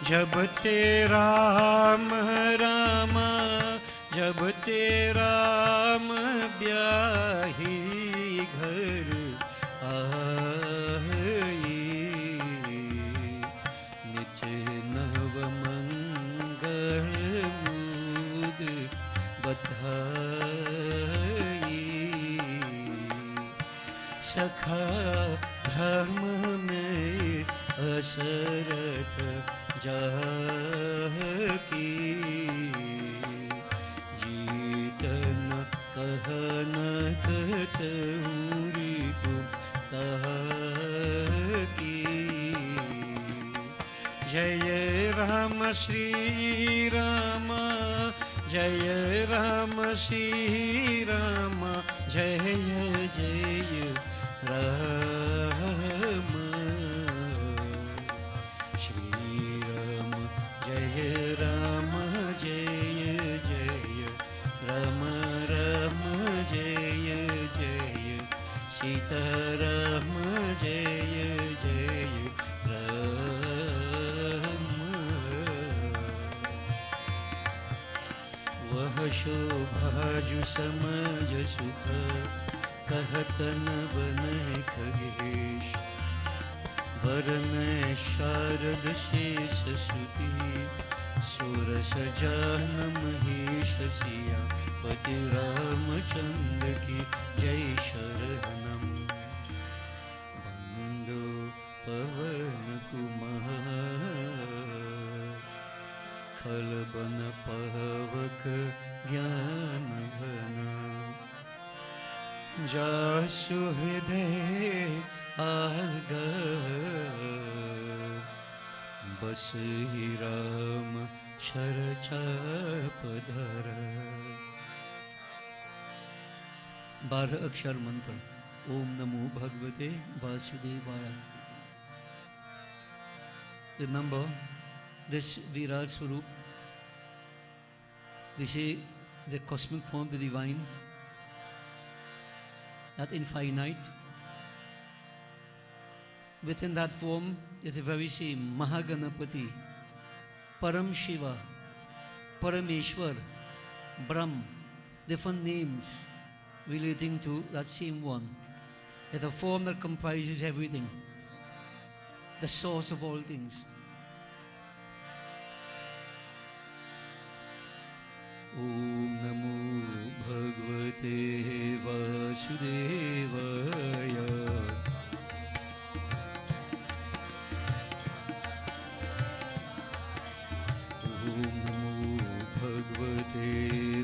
जब तेरा राम रामा, जब तेरा राम ब्याही घर आई, नित नव मंगल मूद बधाई। सखा धर्म में असरथ जाकी, जीतन कहन कतूरी ताकी। जय राम श्री राम, जय राम श्री राम, जय जय राम। सीताराम जय जय राम। वह शोभा जो समझ सुख, कहत न बने खगेश। वरन शारद शेष सुती, सुरस जान महेश सिया। पति रामचंद्र की जय शरणम। बंदो पवन कुमार, खलबन पवक ज्ञान घन। जासु हृदय आगर, बस ही राम शरचाप धर। 12 अक्षर मंत्र। ओम नमो भगवते वासुदेवाय। Remember this Virat Swarup. We see the cosmic form, the divine, that infinite. Within that form is the very same Mahaganapati, Param Shiva, Parameshwar, Brahm, different names relating to that same one. It's a form that comprises everything, the source of all things. Om Namo Bhagavate Vasudevaya. Om Namo Bhagavate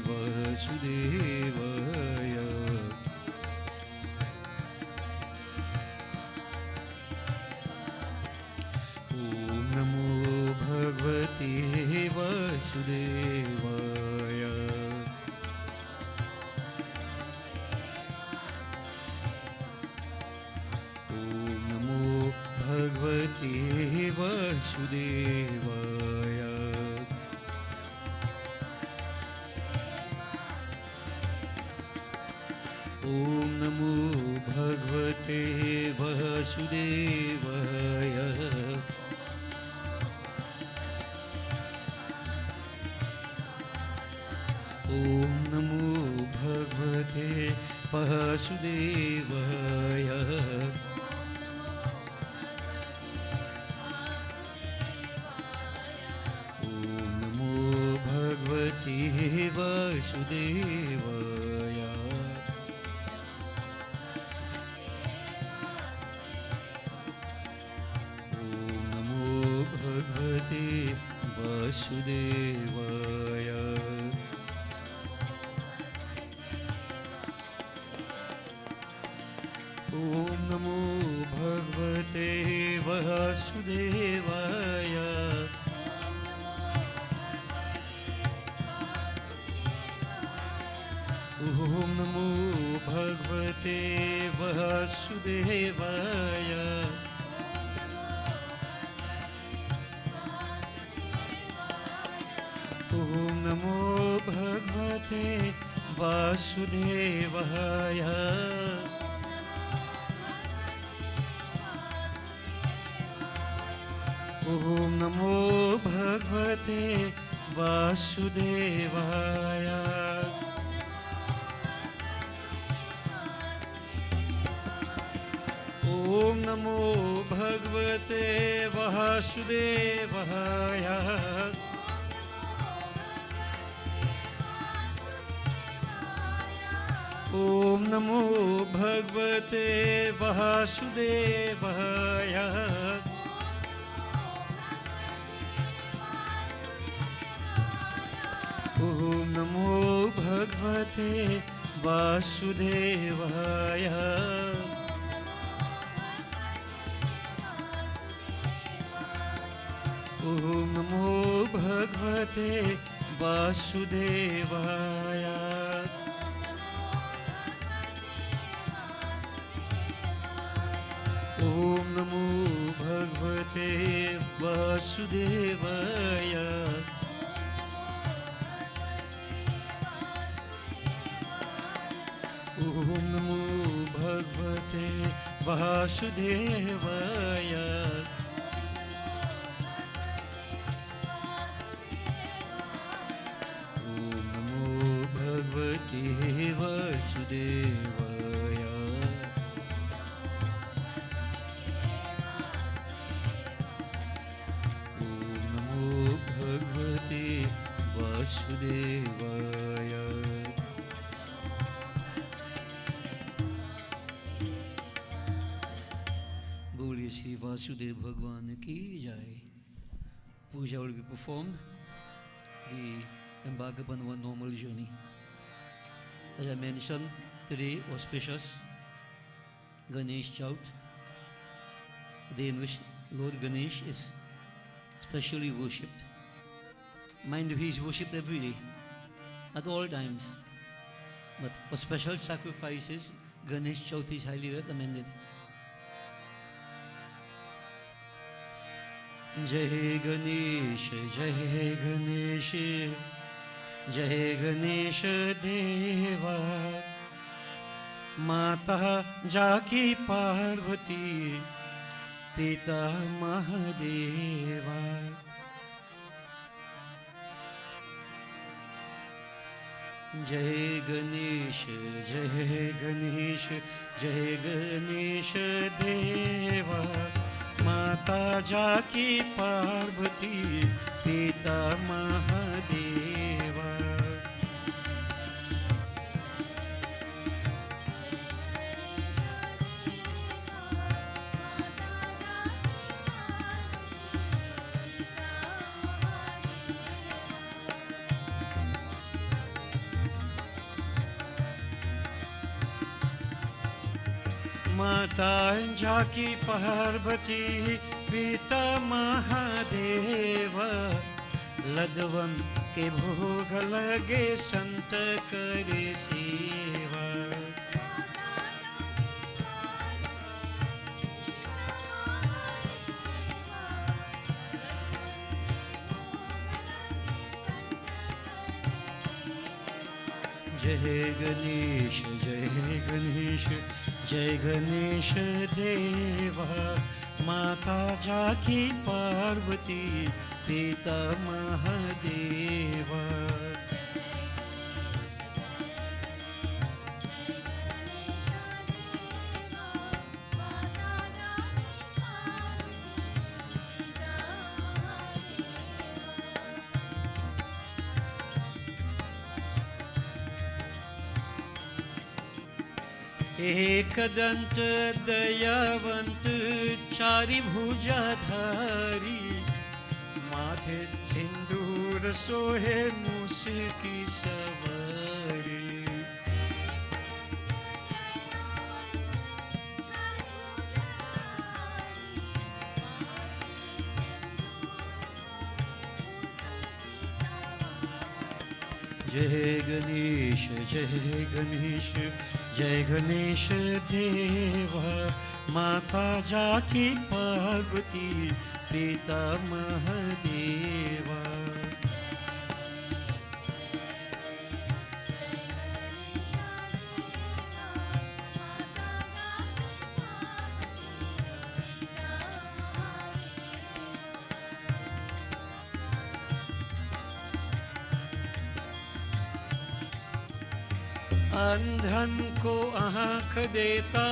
Vasudevaya. Om Namo Bhagavate Vasudevaya. Om Namo Bhagavate Vasudevaya. Om Namo Bhagavate Vasudevaya. Om Namo Bhagavate Vasudevaya. Om Namo Bhagavate Vasudevaya. Om Namo Bhagavate Vasudevaya. Om Namo Bhagavate Vasudevaya. Om Namo Bhagavate Vasudevaya. Om Namo Bhagavate Vasudevaya. Om Namo भगवते वासुदेवाय। ओम नमो भगवते वासुदेवाय। ओम नमो भगवते वासुदेवाय। ओम नमो भगवते वासुदेवाय। ओम नमो भगवते वासुदेवाय। ओम नमो भगवते वासुदेवाय। ओम नमो भगवते वासुदेवाय। ओम नमो भगवते वासुदेवाय। ओम नमो भगवते वासुदेवाय। बोलिए श्री वासुदेव भगवान की जय। Puja will be performed. We embark upon one normal journey. As I mentioned, today auspicious Ganesh Chaut, the day in which Lord Ganesh is specially worshipped. Mind you, he is worshipped every day, at all times. But for special sacrifices, Ganesh Chaut is highly recommended. जय गणेश जय गणेश देवा। माता जाकी पार्वती पिता महादेवा। जय गणेश जय गणेश देवा। माता जाकी पार्वती पिता महादेवा। माता जाकी पार्वती पिता महादेव। लदवन के भोग लगे संत करे सेवा। जय गणेश जय गणेश देवा। माता जाकी पार्वती पिता महादेवा। एक दंत दयावंत चारि भुजाधारी। माथे सिंदूर सोहे मूस की सवारी। जय गणेश देवा। माता जाकी पार्वती पिता महादेवा। अंधन को आँख देता,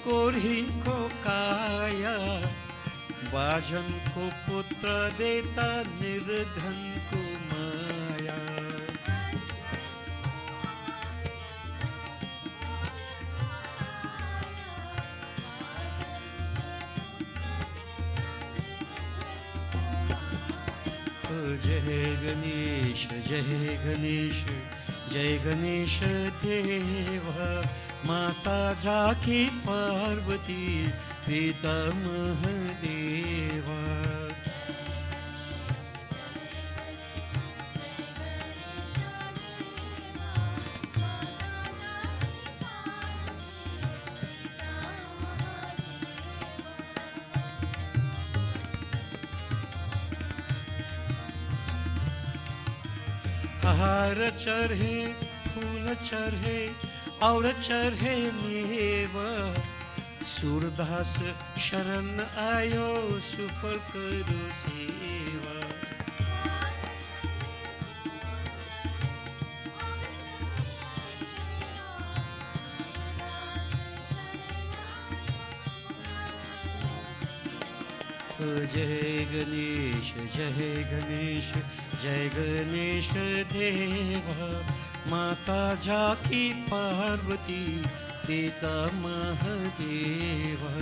कोढ़ीन को काया, बाजन को पुत्र देता, निर्धन को माया। जय गणेश जय गणेश जय गणेश देवा, माता जाकी पार्वती पिता महादेवा। हार चढ़े, फूल चढ़े और चढ़े मेवा, सूरदास शरण आयो, सुफल करो सेवा। जय गणेश जय गणेश जय गणेश देवा, माता जाकी पार्वती पिता महादेवा।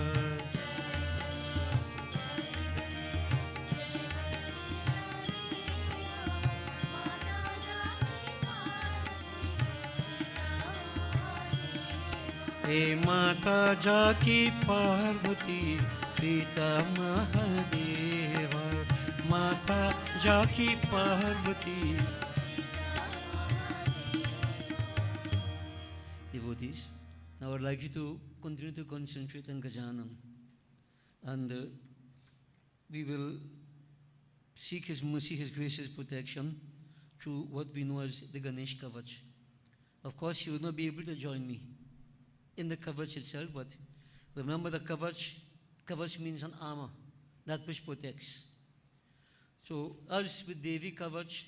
हे माता जाकी पार्वती पिता महादेवा, माता जाकी Parvati. Devotees, now I would like you to continue to concentrate on Gajanan, and we will seek His mercy, His grace, His protection through what we know as the Ganesh Kavach. Of course, you will not be able to join me in the Kavach itself, but remember the Kavach means an armor, that which protects. So, as with Devi Kavach,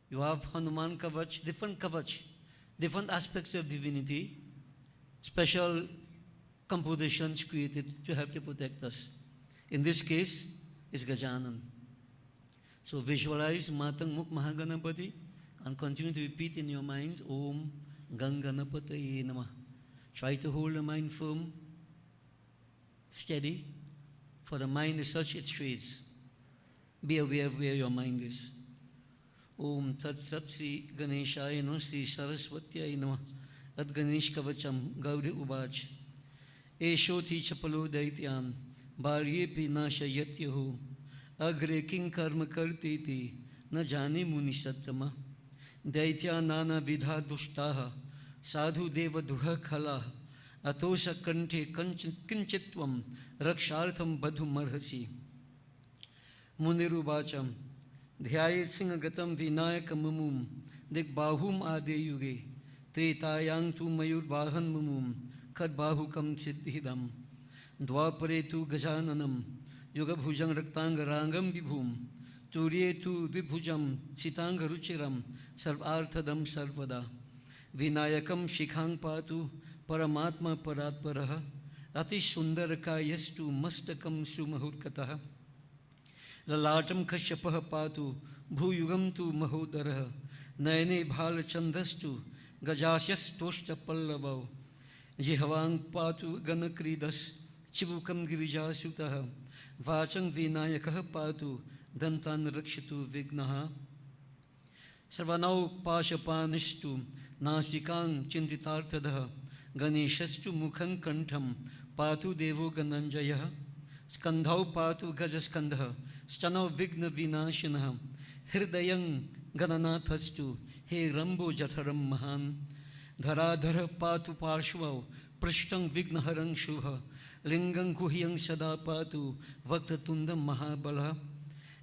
you have Hanuman Kavach, different aspects of divinity, special compositions created to help to protect us. In this case, is Gajanan. So visualize Matang Mukh Mahaganapati and continue to repeat in your minds, Om Ganganapataye Namah. Try to hold the mind firm, steady, for the mind is such it strays. Be aware of where your mind is. Om Tat Sat Sri Ganeshaya No Sri Saraswatyaya Namah. Ad Ganesh Kavacham Gauri Ubach. Eshoti Chapalo Daityan Barye Pinasha Yatyahu. Agre King Karma Kartiti Na Jani Muni Sattama. Daitya Nana Vidha Dushtaha Sadhu Deva Durha Khala Atosha Kante Kinchitvam Rakshartham Badhu Marhasi. Munirubacham Dhyayet Singagatam Vinayaka Mamum Dik Bahum Ade Yuge Tretayang Tu Mayur Vahan Mamum Kad Bahukam Siddhidam Dwapare Tu Gajananam Yoga Bhujang Raktanga Rangam Vibhum Turye Tu Vibhujam Sitanga Ruchiram Sarvarthadam Sarvada Vinayakam Shikhang Patu Paramatma Paratparaha Atish Sundaraka Yastu Mastakam Sumahurkataha Lalatam Kashyapah Patu Bhuyugam Tu Mahodaraha Nayane Bhalachandastu Gajasyas Toshta Pallavav Jihvang Patu Ganakridas Chibukam Girijasutaha Vachang Vinayakah Patu Dantan Rakshitu Vignaha Sarvanau Pashapanishtu Nasikang Chintitarthadaha Ganeshastu Mukhang Kantham Patu Devo Gananjaya Skandhau Patu Gajaskandha Stanau Vigna Vinashinaha Hirdayang Gananathastu He Rambo Jatharam Mahan Dharadhara Patu Parshvav Prishtang Vignaharang Shubha Lingam Kuhyang Sada Patu Vaktatundam Mahabala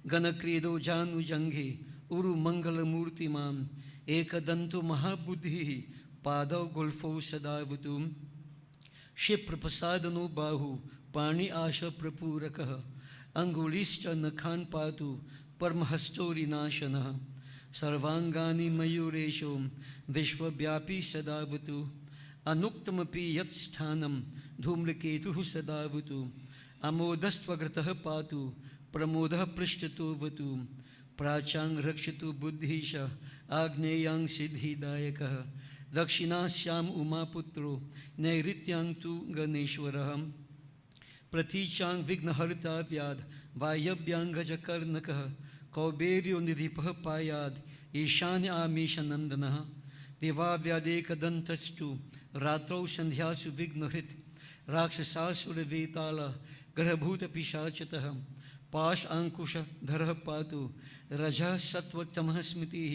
Ganakrido Janu Jangi Uru Mangala Murtiman Ekadantu Mahabuddhi Padav Gulfo Sadavutum Shiprapasadanu Bahu Pani Asha Prapurakaha Angulischa Nakhan Patu Parmahastori Nashanaha सर्वांगानि मयूरेशो विश्वव्यापी सदावतु अनुक्तमपि यत् स्थानं धूम्रकेतुः सदावतु अमोदस्त्वग्रतः पातु प्रमोदः पृष्ठतो वतु प्राचां रक्षतु बुद्धिश आग्नेयां सिद्धिदायकः दक्षिणास्याम उमापुत्रो नैऋत्यां तु गणेश्वरः प्रतीचां विघ्नहर्ता व्याध वायव्यांगजकर्णकः कौबेर्यो निधिपः पायाद ईशान्य आमीशनन्दनः दिवाव्यादेकदन्तस्तु रात्रौ सन्ध्यासु विघ्नहृत् राक्षसासुरवेताल ग्रहभूतपिशाचतः पाश अंकुशधरः पातु रजः सत्वतमः स्मृतिः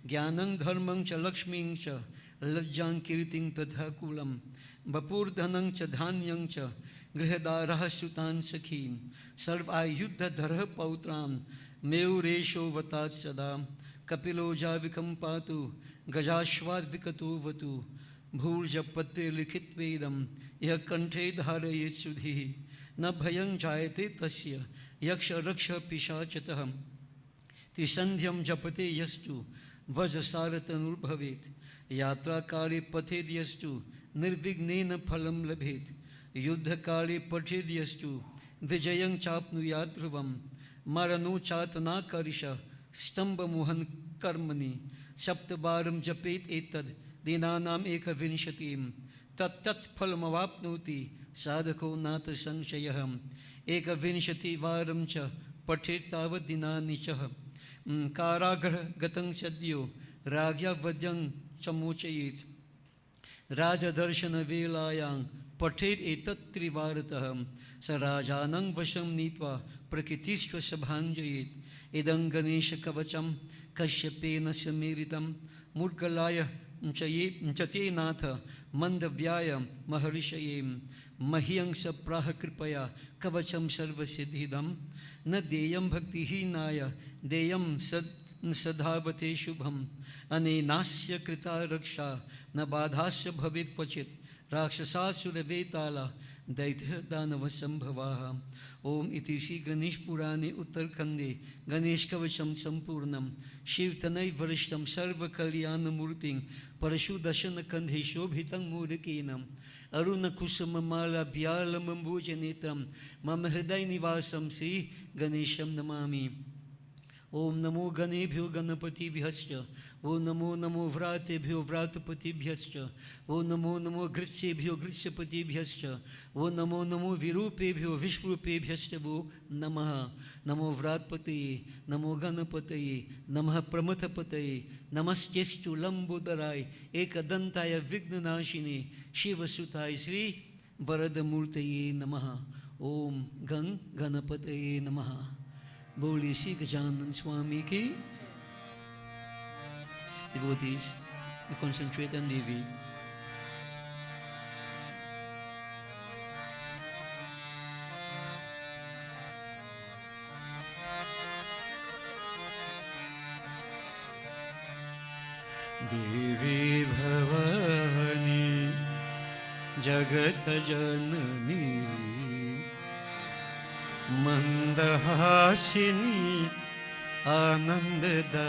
ज्ञानं धर्मं च लक्ष्मीं च लज्जां कीर्तिं तथा कुलं बपुर्धनं च धान्यं च गृहदारः सुतान् सखीं सर्वायुधधरः पौत्रान् मयूरेशो वतात् सदा कपिलो जाविकं पातु गजाश्वाद्विकतो वतु भूर्जपत्रे लिखित्वेदं यः कंठे धारयेत् सुधिः न भयं जायते तस्य यक्ष रक्ष पिशाचतः त्रिसन्ध्यं जपते यस्तु वज्रसारतनुर्भवेत् यात्राकाले पठेद्यस्तु निर्विघ्नेन फलं लभेत् युद्धकाले पठेद्यस्तु विजयं चाप्नुयात् ध्रुवं मरणोचातनाकर्ष स्तम्भमोहन कर्मणि सप्तवारं जपेत् एतद् दिनानाम् एकविंशतिं तत्तत् फलमवाप्नोति साधको नाथ संशयः एकविंशतिवारं च पठेत् तावत् दिनानि च कारागृहगतं सद्यो राज्ञा वद्यं च मोचयेत् राजदर्शनवेलायां पठेत् एतत् त्रिवारतः स राजानं वशं नीत्वा प्रकृतिस्वसभाञ्जयेत् इदं गणेशकवचं कश्यपेन समेरितं मुद्गलाय च ते नाथ मन्दव्याय महर्षये मह्यं स प्राह कृपया कवचं सर्वसिद्धिदं न देयं भक्तिहीनाय देयं सधावते शुभम् अनेनास्य कृता रक्षा न बाधास्य भवेत् क्वचित् राक्षसासुरवेताला दैत्यदानवसम्भवाः ओम इति श्री गणेश पुराणे उत्तरखंडे गणेश कवचम संपूर्णम शिवतनय वरिष्ठम सर्वकल्याण मूर्तिं परशुदशन कंधे शोभितं मोदकेनम अरुण कुसुम माला ब्यालमंबुज नेत्रम मम हृदय निवासम श्री गणेशम नमामि। ओम नमो गणेभ्यो गणपतिभ्यश्च ओ नमो नमो व्रातेभ्यो व्रातपतिभ्यश्च ओ नमो नमो गृत्सेभ्यो गृत्सपतिभ्यश्च ओ नमो नमो विरूपेभ्यो विश्वरूपेभ्यश्च वो नमः। नमो व्रातपतये नमो गणपतये नमः प्रमथपतये नमस्तेस्तु लंबोदराय एकदंताय विघ्ननाशिने शिवसुताय श्री वरदमूर्तये नमः। ओम गं गणपतये नमः। बोलिए श्री गजानन स्वामी की। Devotees, we concentrate on Devi. Devi Bhavani Jagat Janani मंदहासिनी आनंददायिनी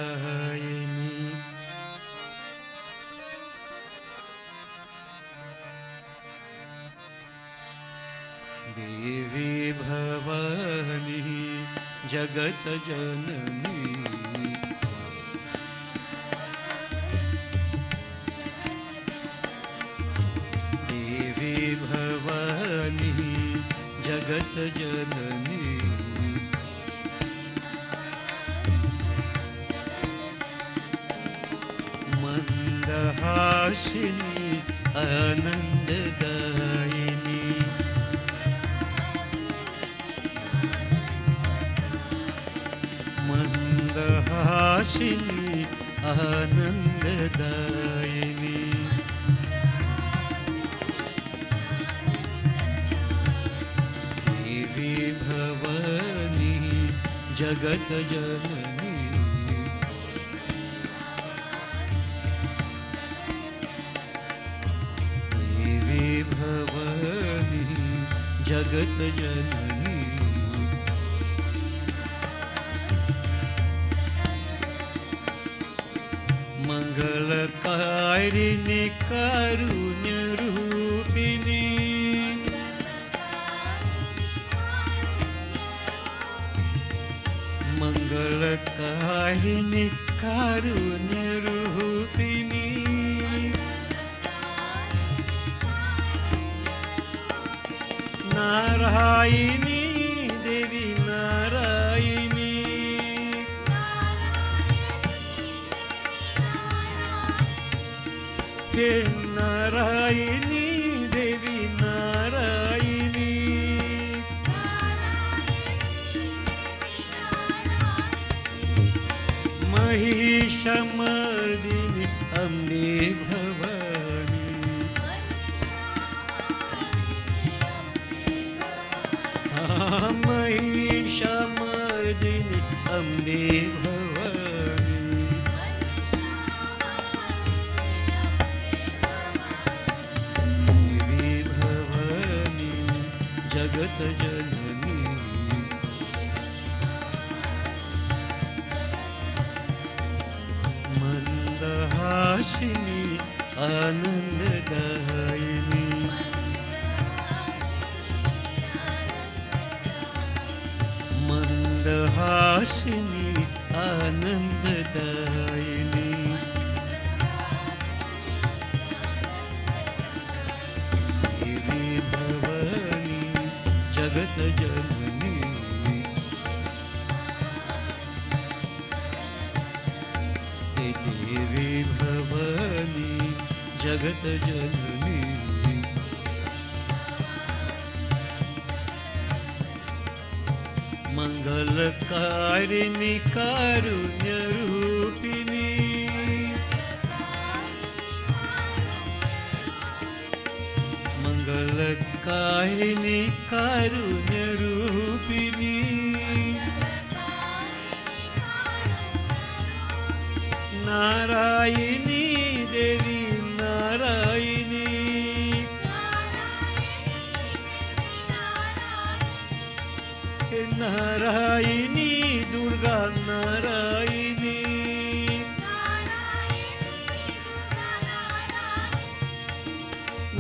देवी भवानी जगत जननी देवी भवानी जगत जननी मंदहासिनी आनंददायिनी मंदहासिनी आनंददायिनी देवी भवानी जगत जननी देवी भवानी जगत जननी मंगलकारिणी कारुण्य रूपिणी मंगलकारिणी कारुण्य रूपिणी नारायणी देवी नारायणी हे नारायणी देवी नारायणी महिषमर्दिनी अम्बे भवानी महिषमर्दिनी अम्बे भवानी देवी भवानी जगत जननी मंदहासिनी आनंददायिनी मंदहासिनी आनंददायिनी देवी भवानी जगत जननी देवी भवानी जगत जननी मंगलकारिणी कारुण्य रूपिणी मंगलकारिणी कारुण्य रूपिणी नारायणी देवी नारायणी नारायणी दुर्गा नारायणी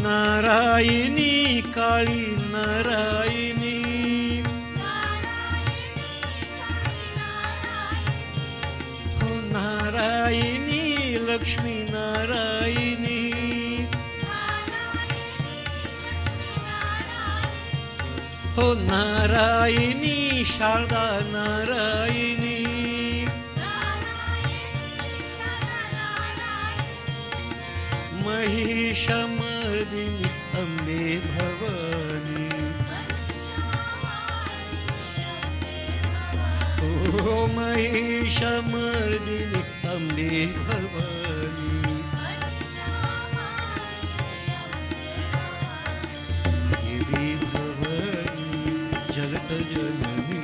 नारायणी काली नारायणी नारायणी लक्ष्मी नारायणी हो नारायणी शारदा नारायणी महिषमर्दिनी अम्बे भवानी ओ महिषमर्दिनी अम्बे भवानी देवी भवानी जगत जननी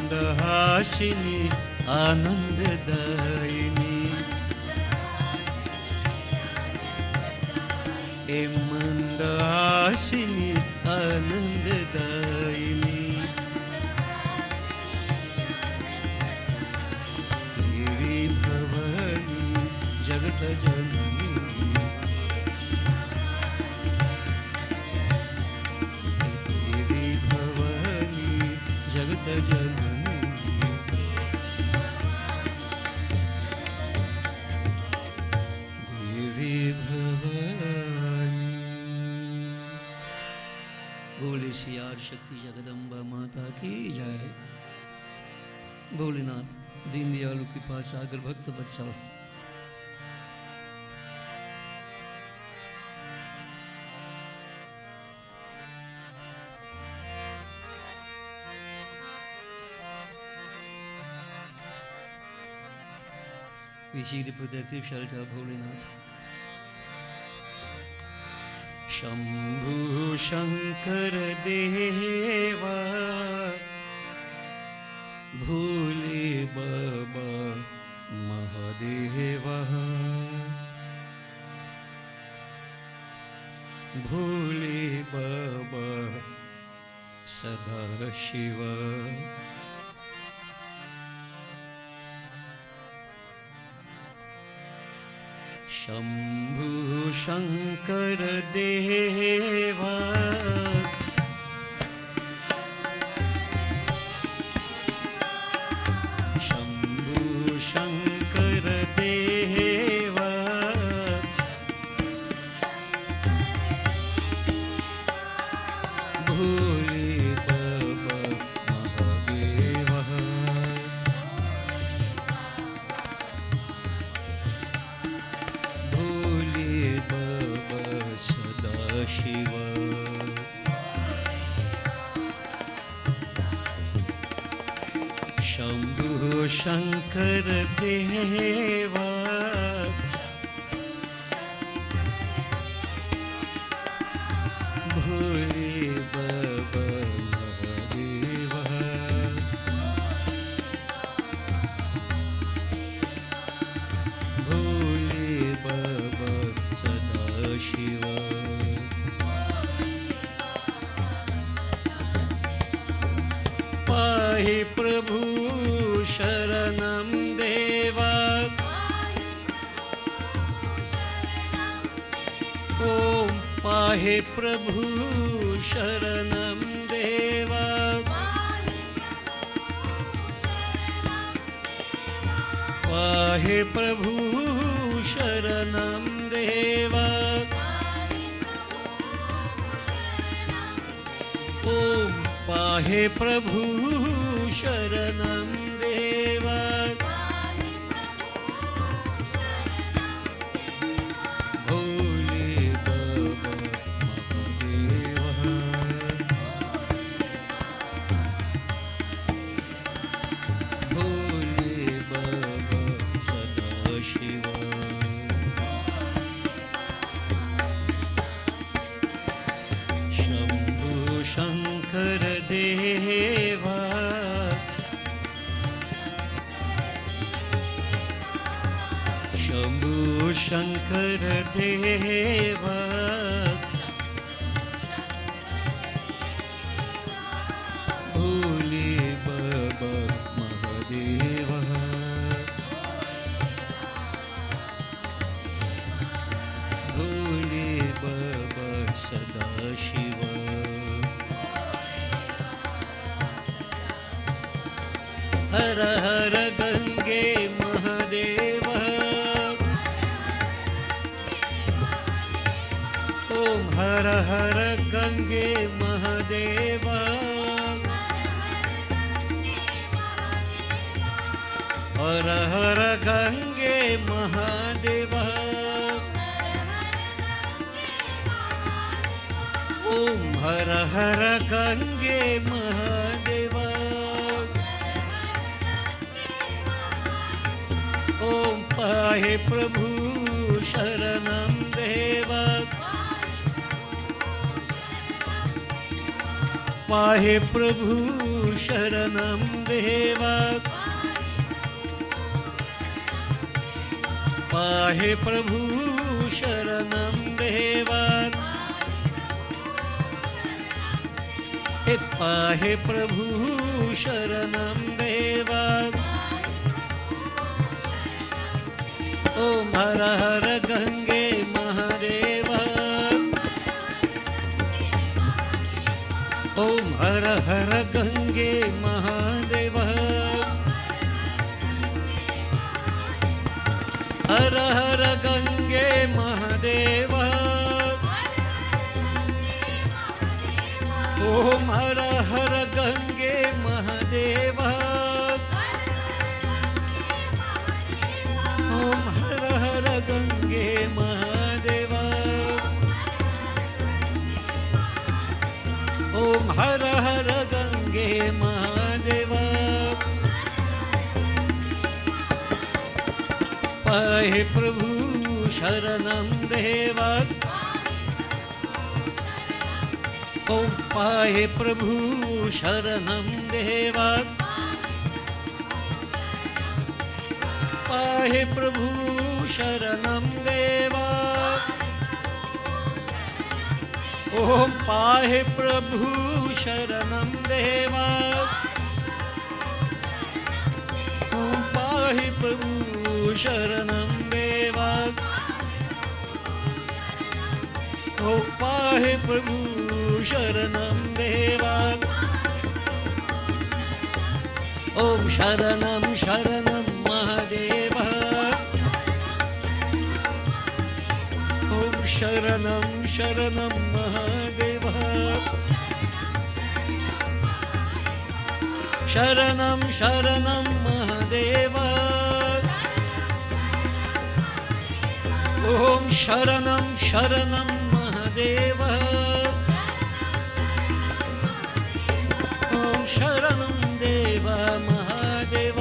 मंदहासिनी आनंददायिनी हे मंदहासिनी आनंददायिनी देवी भवानी जगत जननी देवी भवानी जगत जननी देवी भवानी बोले सियार शक्ति जगदम्बा माता की जय। भोलेनाथ दीन दयालु के पास आकर भक्त वत्सल We see the protective shelter of Bholenath. Shambhu Shankar Deva Bhole Baba Mahadeva Bhole Baba Sadashiva Shambhu Shankar देवा शंभु शंकर देवा भोले बाबा महादेवा भोले बाबा सदाशिव शंभु शंकर देवा भोले बाबा महादेवा भोले बाबा सदाशिव पाहि प्रभु शरणं देवा ओम पाहि प्रभु शरणं देवा पाहि प्रभु शरणं देवा ओम पाहि प्रभु शरणं देवा भोले बाबा महादेवा भोले बाबा सदाशिव शंभु शंकर देवा शंभु शंकर देवा भोले बाबा महादेवा भोले बाबा सदाशिव हर हर गंगे महादेव ओम हर हर गंगे महादेव हर हर गंगे महादेव ओम हर हर गंगे महादेव ओम पाहि प्रभु शरणं देवा पाहि प्रभु शरणं देवा पाहि प्रभु शरणं देवा हे पाहि प्रभु शरणं देवा ओम हर हर गंगे महादेव ओम हर हर गंगे महादेव हर हर गंगे महादेव ओम हर हर गंगे महादेव ओम हर हर गंगे महादेव ओम हर हर गंगे महादेव पाहि प्रभु शरणं देवा ओम पाहि प्रभु शरणं देवा पाहि प्रभु शरणं देवा ओम पाहि प्रभु शरणं देवा ओम पाहि प्रभु शरणं देवा महाप्रभु शरणं देवा ओम शरणं शरणं महादेव ओम शरणं शरणं महादेव शरणं शरणं महादेव ओम शरणं शरणं महादेव ओम शरणं देव महादेव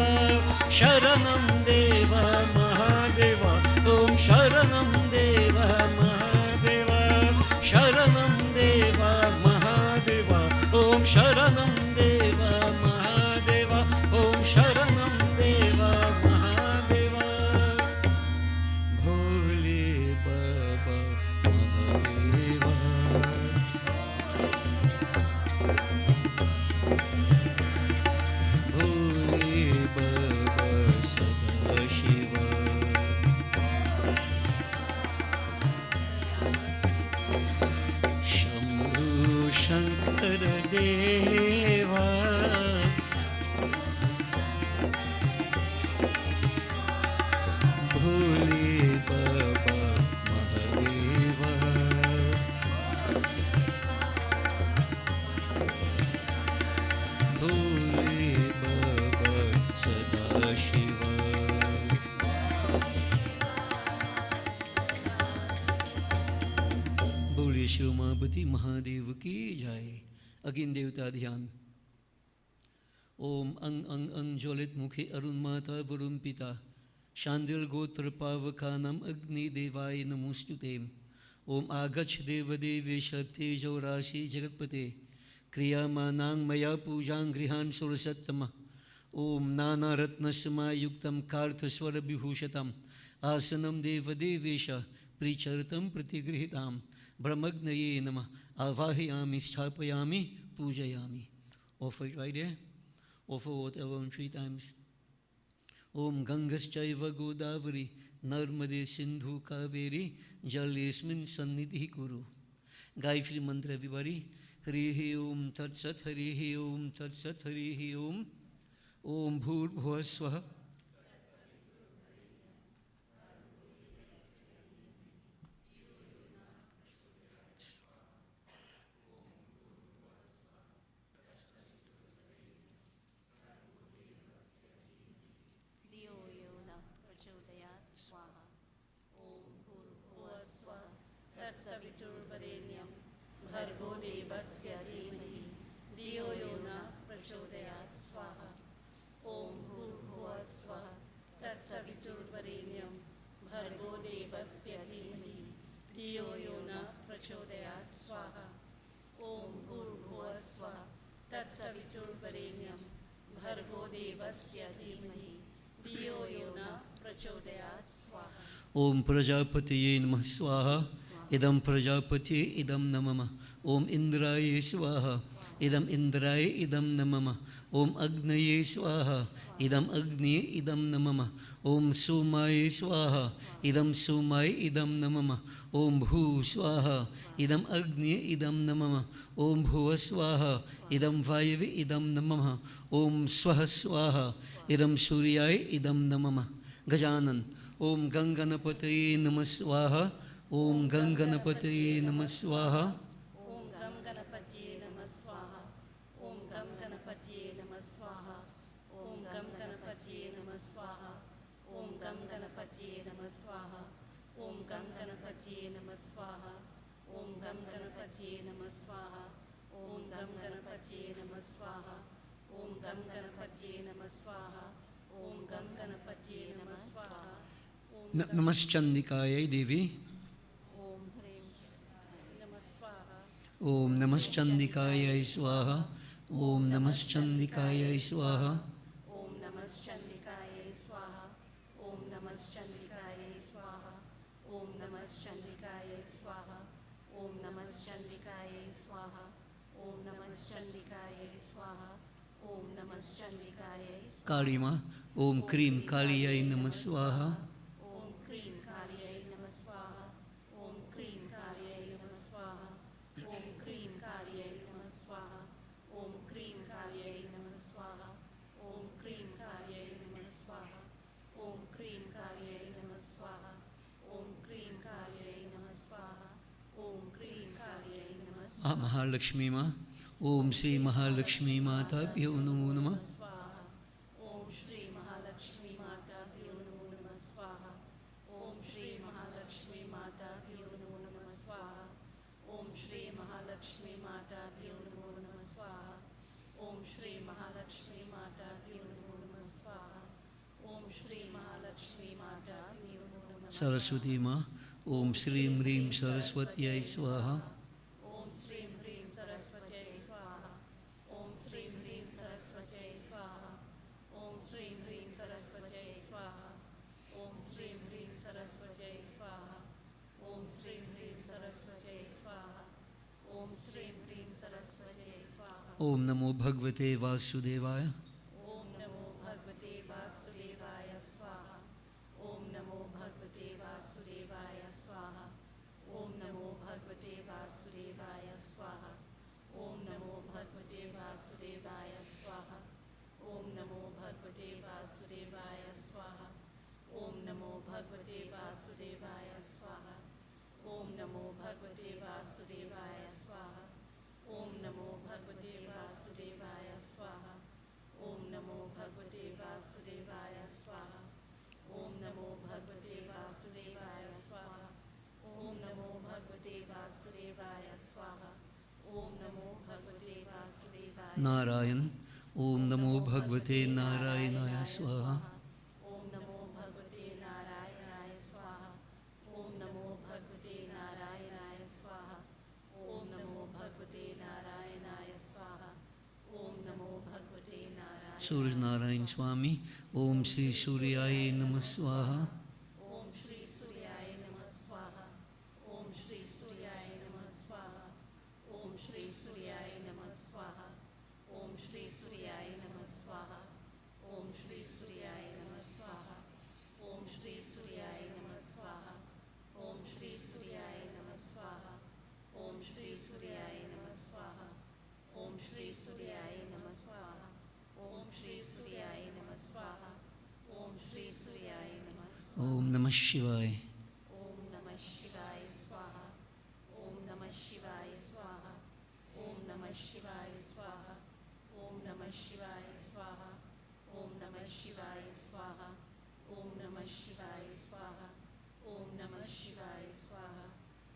शरणं देव महादेव ओम शरणं देव महादेव शरणं देव महादेव ओम शरणं देव महादेव ओम शरणं देव महादेव भोले बाबा महादेव भोले बाबा सदाशिव शंभु शंकर देवा भोले बाबा महादेवा भोले बाबा सदाशिव बोले शिव उमापति महादेव की जय। अगिन देवता ध्यान। ओम अंग अंग अंग ज्वलित मुखे अरुण माता वरुण पिता शांडिल गोत्र पावकानम अग्नि देवाय नमोस्तुते। ओम आगच्छ देव देवेश तेजो राशि जगत्पते क्रियामानां मया पूजां गृहान् सुरसत्तमः। ओम नानारत्नसमायुक्तं कार्तस्वरविभूषितम् आसनं देवदेवेश प्रीचरितं प्रतिगृहीतां ब्रह्मग्नये नमः आवाहयामि स्थापयामि पूजयामि। Offer it right there. Offer whatever 3 times. Om Gangaschaiva Godavari Narmade Sindhu Kaveri Jalesmin Sannidhi Kuru. Gayatri mantra everybody. Harihi Om Tat Sat Harihi Om Tat Sat Harihi Om Om Bhur Bhuva Swaha. भर्गो देवस्य धीमहि धियो यो न प्रचोदयात् स्वाहा ओम भूर्भुवः स्वः तत्सवितुर्वरेण्यं भर्गो देवस्य धीमहि धियो यो न प्रचोदयात् स्वाहा ओम भूर्भुवः स्वः तत्सवितुर्वरेण्यं भर्गो देवस्य धीमहि धियो यो न प्रचोदयात् स्वाहा ओम प्रजापतये नमः स्वाहा इदं प्रजापति इदं नमः ओम इंद्राय स्वाहा इदं इंद्राय इदं नमः ओम अग्नये स्वाहा इदं अग्नि इदं नमः ओम सोमाय स्वाहा इदं सोमाय इदं नमः ओम भू स्वाहा इदं अग्नि इदं नमः ओम भुव स्वाहा इदं वायवे इदं नमः ओम स्वः स्वाहा इदं सूर्याय इदं नमः। गजानन ओम गंगणपतये नमः स्वाहा ओम गंगणपतये नमः स्वाहा ओम गम गणपतये नमः स्वाहा ओम गम गणपतये नमः स्वाहा ओम गम गणपतये नमः स्वाहा ओम गम गणपतये नमः स्वाहा ओम गम गणपतये नमः स्वाहा ओम गम गणपतये नमः स्वाहा ओम गम गणपतये नमः स्वाहा ओम गम गणपतये नमः स्वाहा ओम गम गणपतये नमः स्वाहा नमश्चंदिकायै देवी ओम नमश्चंदिकायै स्वाहा ओम नमश्चंदिकायै स्वाहा ओम नमश्चंदिकायै स्वाहा ओम नमश्चंदिकायै स्वाहा ओम नमश्चंदिकायै स्वाहा ओम नमश्चंदिकायै स्वाहा ओम नमश्चंदिकायै स्वाहा ओम नमश्चंदिकायै काली माँ ओम क्रीम कालियै नमः स्वाहा ओम क्रीम कालियै नमः स्वाहा ओम क्रीम कालियै नमः स्वाहा ओम महालक्ष्मी माँ। ओम श्री महालक्ष्मी माताभ्यो नमो नमः। स्वाहा। ओम श्री महालक्ष्मी माताभ्यो नमो नमः स्वाहा। ओम श्री महालक्ष्मी माताभ्यो नमो नमः स्वाहा। ओम श्री महालक्ष्मी माताभ्यो नमो नमः स्वाहा। ओम श्री महालक्ष्मी माताभ्यो नमो नमः स्वाहा। ओम श्री महालक्ष्मी माताभ्यो नमो नमः। सरस्वती माँ। ओम श्रीं ह्रीं सरस्वत्यै स्वाहा। ओम श्रीं ह्रीं सरस्वत्यै स्वाहा। ओम श्रीं ह्रीं सरस्वत्यै स्वाहा। ओम श्रीं ह्रीं सरस्वत्यै स्वाहा। ओम श्रीं ह्रीं सरस्वत्यै स्वाहा। ओम श्रीं ह्रीं सरस्वत्यै स्वाहा। ओम श्रीं ह्रीं सरस्वत्यै स्वाहा। ओम नमो भगवते वासुदेवाय। ओम नमो भगवते वासुदेवाय स्वाहा। ओम नमो भगवते वासुदेवाय स्वाहा। ओम नमो भगवते वासुदेवाय स्वाहा। ओम नमो भगवते वासुदेवाय स्वाहा। ओम नमो भगवते वासुदेवाय स्वाहा। ओम नमो भगवते वासुदेवाय स्वाहा। ओम नमो भगवते वासुदेवाय स्वाहा। ओम नमो भगवते वासुदेवाय स्वाहा। ओम नमो भगवते वासुदेवाय स्वाहा। ओम नमो भगवते वासुदेवाय स्वाहा। ओम नमो भगवते वासुदेवाय स्वाहा। ओम नमो भगवते वासुदेवाय नारायण। ओम नमो भगवते नारायणाय स्वाहा। ओम नमो भगवते नारायणाय स्वाहा। ओम नमो भगवते नारायणाय स्वाहा। ओम नमो भगवते नारायणाय स्वाहा। ओम नमो भगवते नारायण। सूर्य नारायण स्वामी। ओम श्री सूर्याय नमः स्वाहा। ओम श्री सूर्याय नमः स्वाहा। ओम श्री सूर्याय नमः स्वाहा। ओम श्री सूर्याय नमः स्वाहा। ओम श्री सूर्याय नमः स्वाहा। ओम श्री सूर्याय नमः स्वाहा। ओम श्री सूर्याय नमः स्वाहा। ओम श्री सूर्याय नमः स्वाहा। ओम श्री सूर्याय नमः स्वाहा। ओम श्री सूर्याय नमः स्वाहा। ओम श्री सूर्याय नमः स्वाहा। ओम श्री सूर्याय नमः स्वाहा। ओम नमः शिवाय। ओम नमः शिवाय स्वाहा। ओम नमः शिवाय स्वाहा। ओम नमः शिवाय स्वाहा। ओम नमः शिवाय स्वाहा। ओम नमः शिवाय स्वाहा। ओम नमः शिवाय स्वाहा। ओम नमः शिवाय स्वाहा।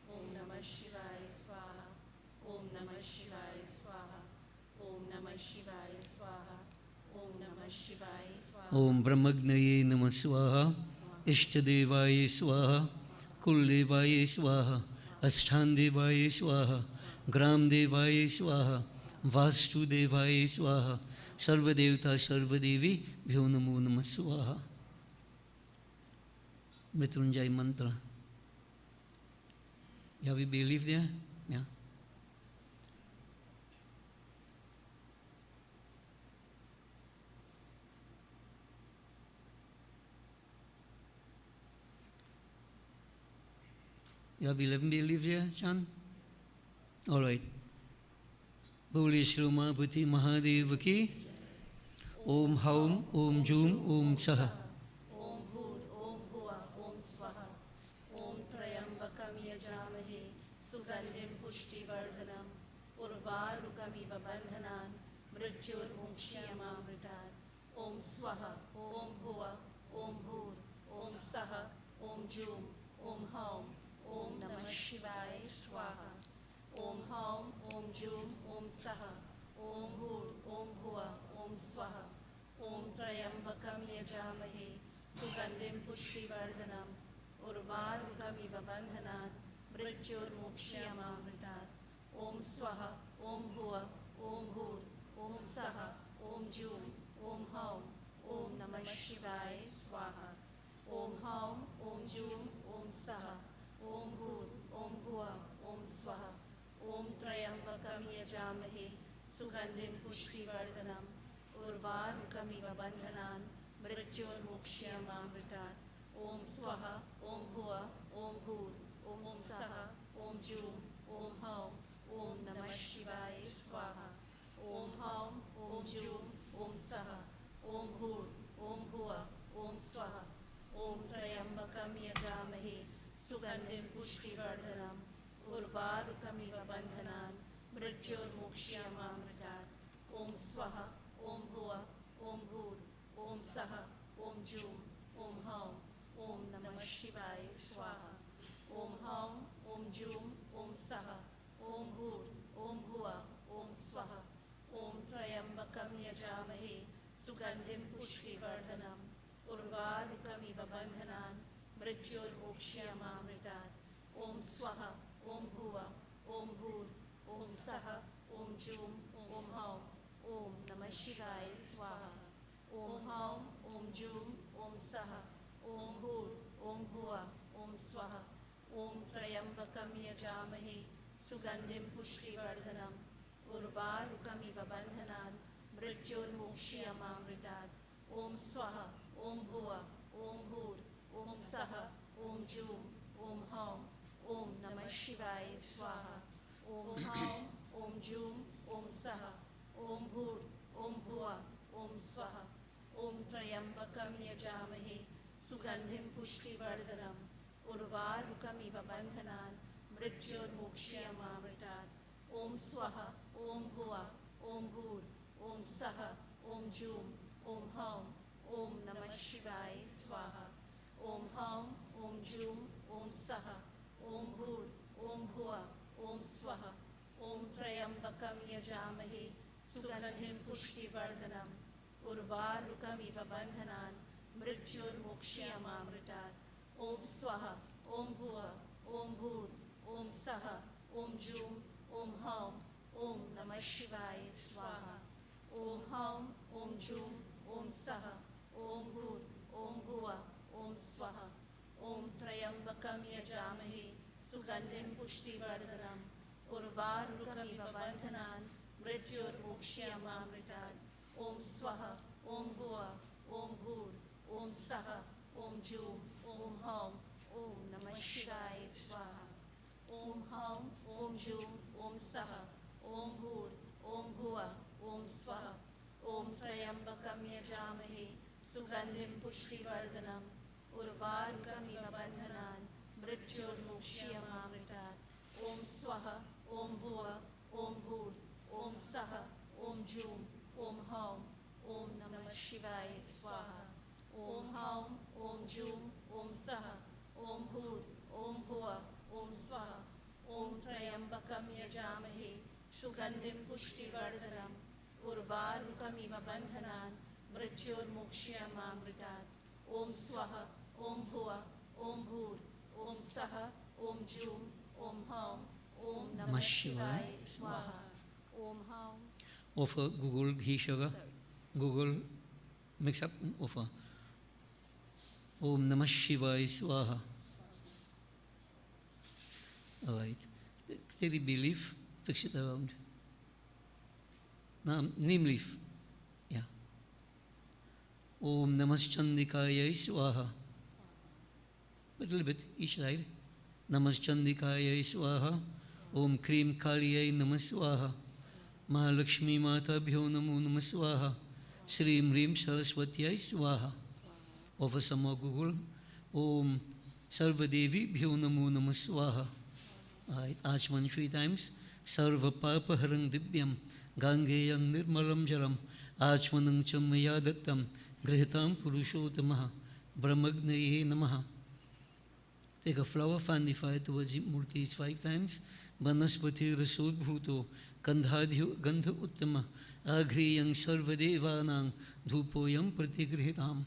ओम नमः शिवाय स्वाहा। ओम नमः शिवाय स्वाहा। ओम नमः शिवाय स्वाहा। ओम नमः शिवाय स्वाहा। ओम ब्रह्मज्ञये नमः स्वाहा। इष्टदेवाय स्वाहा। कुलदेवाय स्वाहा। अष्टांगदेवाय स्वाहा। ग्रामदेवाय स्वाहा। वास्तुदेवाय स्वाहा। सर्वदेवता सर्वदेवी भ्यो नमो नमः स्वाहा। मृत्युंजय मंत्र। Have you believed there? Yeah. You have 11 believed there, Chan? All right. Boli Shri Umapati Mahadev ki. Om Haum Om Jum Om Saha. ओम भूर ओम भुवः ओम स्वः। ओम त्र्यंबकं यजामहे सुगंधिं पुष्टिवर्धनम् उर्वारुकमिव बन्धनान् मृत्युर्मुक्षीयमामृतात्। ओम स्वः ओम भुवः ओम भूर ओम सः ओम जूम ओम हौम ओम नमः शिवाय स्वाहा। ओम हौम ओम जूम ओम सः ओम भूर ओम भुवः ओम स्वः। ओम त्र्यंबकं यजामहे सुगंधिं पुष्टिवर्धनम् उर्वारुकमिव बन्धनान् मृत्युर्मुक्षीयमामृतात्। ओम स्वः ओम भुवः ओम भूर ओम सः ओम जूम ओम हौम ओम नमः शिवाय स्वाहा। ओम हौम ओम जूम ओम सः ओम भूर ओम भुवः ओम स्वः। ओम त्र्यंबकं यजामहे सुगंधिं पुष्टिवर्धनम् उर्वारुकमिव बन्धनान् मृत्युर्मुक्षीयमामृतात्। ओम स्वः ओम भुवः ओम भूर ओम सः ओम जूम ओम हौम ओम नमः शिवाय स्वाहा। ओम हौम ओम जूम ओम सः ओम भूर ओम भुवः ओम स्वः। ओम त्र्यंबकं यजामहे सुगंधिं पुष्टिवर्धनम् उर्वारुकमिव बन्धनान् मृत्योर्मुक्ष्यमामृतात् ॐ स्वः ॐ भुवः ॐ भूर् ॐ सः ॐ जूं ॐ हौं ॐ नमः शिवाय स्वाहा ॐ हौं ॐ जूं ॐ सः ॐ भूर् ॐ भुवः ॐ स्वः ॐ त्र्यम्बकं यजामहे सुगन्धिं पुष्टिवर्धनम् उर्वारुकमिव बन्धनान् मृत्योर्मुक्ष्यमामृतात् ॐ स्वः ॐ भुवः ॐ भूर् ॐ सः ॐ जूं ॐ हौं ॐ नमः शिवाय स्वाहा ॐ हौं ॐ जूं ॐ सः ॐ भूर् ॐ भुवः ॐ स्वः ॐ त्र्यम्बकं यजामहे सुगन्धिं पुष्टिवर्धनम् उर्वारुकमिव बन्धनान् मृत्योर्मुक्ष्यमामृतात् ॐ स्वः ॐ भुवः ॐ भूर् ॐ सः ॐ जूं ॐ हौं ॐ नमः शिवाय स्वाहा ॐ हौं ॐ जूं ॐ सः ॐ भूर् ॐ भुवः ॐ स्वः ॐ त्र्यम्बकं यजामहे सुगन्धिं पुष्टिवर्धनम् उर्वारुकमिव बन्धनान् मृत्योर्मुक्ष्यमामृतात् ॐ स्वः ॐ भुवः ॐ भूर् ॐ सः ॐ जूं ॐ हौं ॐ नमः शिवाय स्वाहा ॐ हौं ॐ जूं ॐ सः ॐ भूर् ॐ भुवः ॐ स्वः ॐ त्र्यम्बकं यजामहे सुगन्धिं पुष्टिवर्धनम् उर्वारुकमिव बन्धनान् मृत्योर्मुक्ष्यमामृतात् ॐ स्वः ॐ भुवः ॐ भूर् ॐ सः ॐ जूं ॐ हौं ॐ नमः शिवाय स्वाहा ॐ हौं ॐ जूं ॐ सः ॐ भूर् ॐ भुवः ॐ स्वः ॐ त्र्यम्बकं यजामहे सुगन्धिं पुष्टिवर्धनम् उर्वारुकमिव बन्धनान् मृत्योर्मुक्ष्यमामृतात् ॐ स्वः ॐ भुवः ॐ भूर् ॐ सः ॐ जूं ॐ हौं ॐ नमः शिवाय स्वाहा ॐ हौं ॐ जूं ॐ सः ॐ भूर् ॐ भुवः ॐ स्वः ॐ त्र्यम्बकं यजामहे सुगन्धिं पुष्टिवर्धनम् उर्वारुकमिव बन्धनान् मृत्योर्मुक्ष्यमामृतात् ॐ स्वः ॐ भुवः ॐ भूर् ॐ सः ॐ जूं ॐ हौं ॐ नमः शिवाय स्वाहा ॐ हौं ॐ जूं ॐ सः ॐ भूर् ॐ भुवः ॐ स्वः ॐ त्र्यम्बकं यजामहे सुगन्धिं पुष्टिवर्धनम् उर्वारुकमिव बन्धनान् मृत्योर्मुक्ष्यमामृतात् ॐ स्वः ॐ भुवः ॐ भूर् ॐ सः ॐ जूं ॐ हौं ॐ नमः शिवाय स्वाहा ॐ हौं Offer Google ghee sugar. Google mix up and offer. Om Namah Shivaya Swaha. All right. Take the bay leaf, fix it around. Now, neem leaf. Yeah. Om Namah Chandikaya Swaha. A little bit each side. Namah Chandikaya Swaha. Om Cream Kaliyai Namah Swaha. Mahalakshmi Mata Bhyo Namo Namah Swaha. Shri Mrim Saraswatyai Swaha. Offer some more Google. Om Sarvadevi Bhyo Namo Namah Swaha. Alright, Achman 3 times. Sarva Papa Harang Dibyam. Gangeyang Nirmalam Jaram. Achmanang Chamaya Dattam. Grihitam Purushotamaha. Brahmagnaye Namaha. Take a flower, fan the fire towards the Murtis 5 times. Banaspati Rasul Bhuto. Gandhadhyo Gandha Uttama. Agriyang Sarvadevanang. Dhupoyam Pratigrihitam.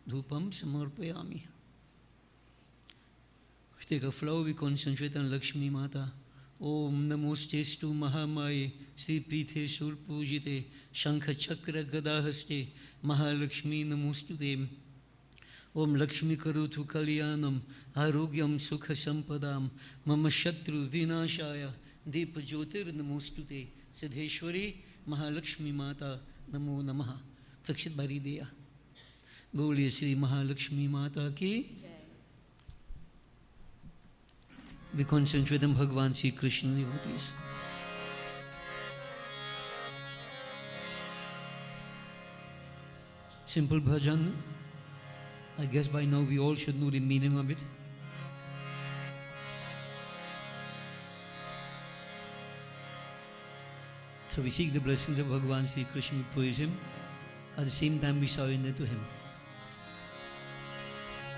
Dhupam Samarpayami. We take a flower, we concentrate on Lakshmi Mata. Om Namostestu Mahamaye Sri Pithe Sur Pujite Shankha Chakra Gadahaste Mahalakshmi Namostute. Om Lakshmi Karutu Kalyanam Arogyam Sukha Sampadam Mama Shatru Vinashaya Deepa Jyotir Namostute Siddheshwari Mahalakshmi Mata Namo Namaha. Fixed by Rideya. Boliye Sri Mahalakshmi Mata ki. We concentrate on Bhagavan Sri Krishna devotees. Simple bhajan. I guess by now we all should know the meaning of it. So we seek the blessings of Bhagavan Sri Krishna, we praise him. At the same time we surrender to him.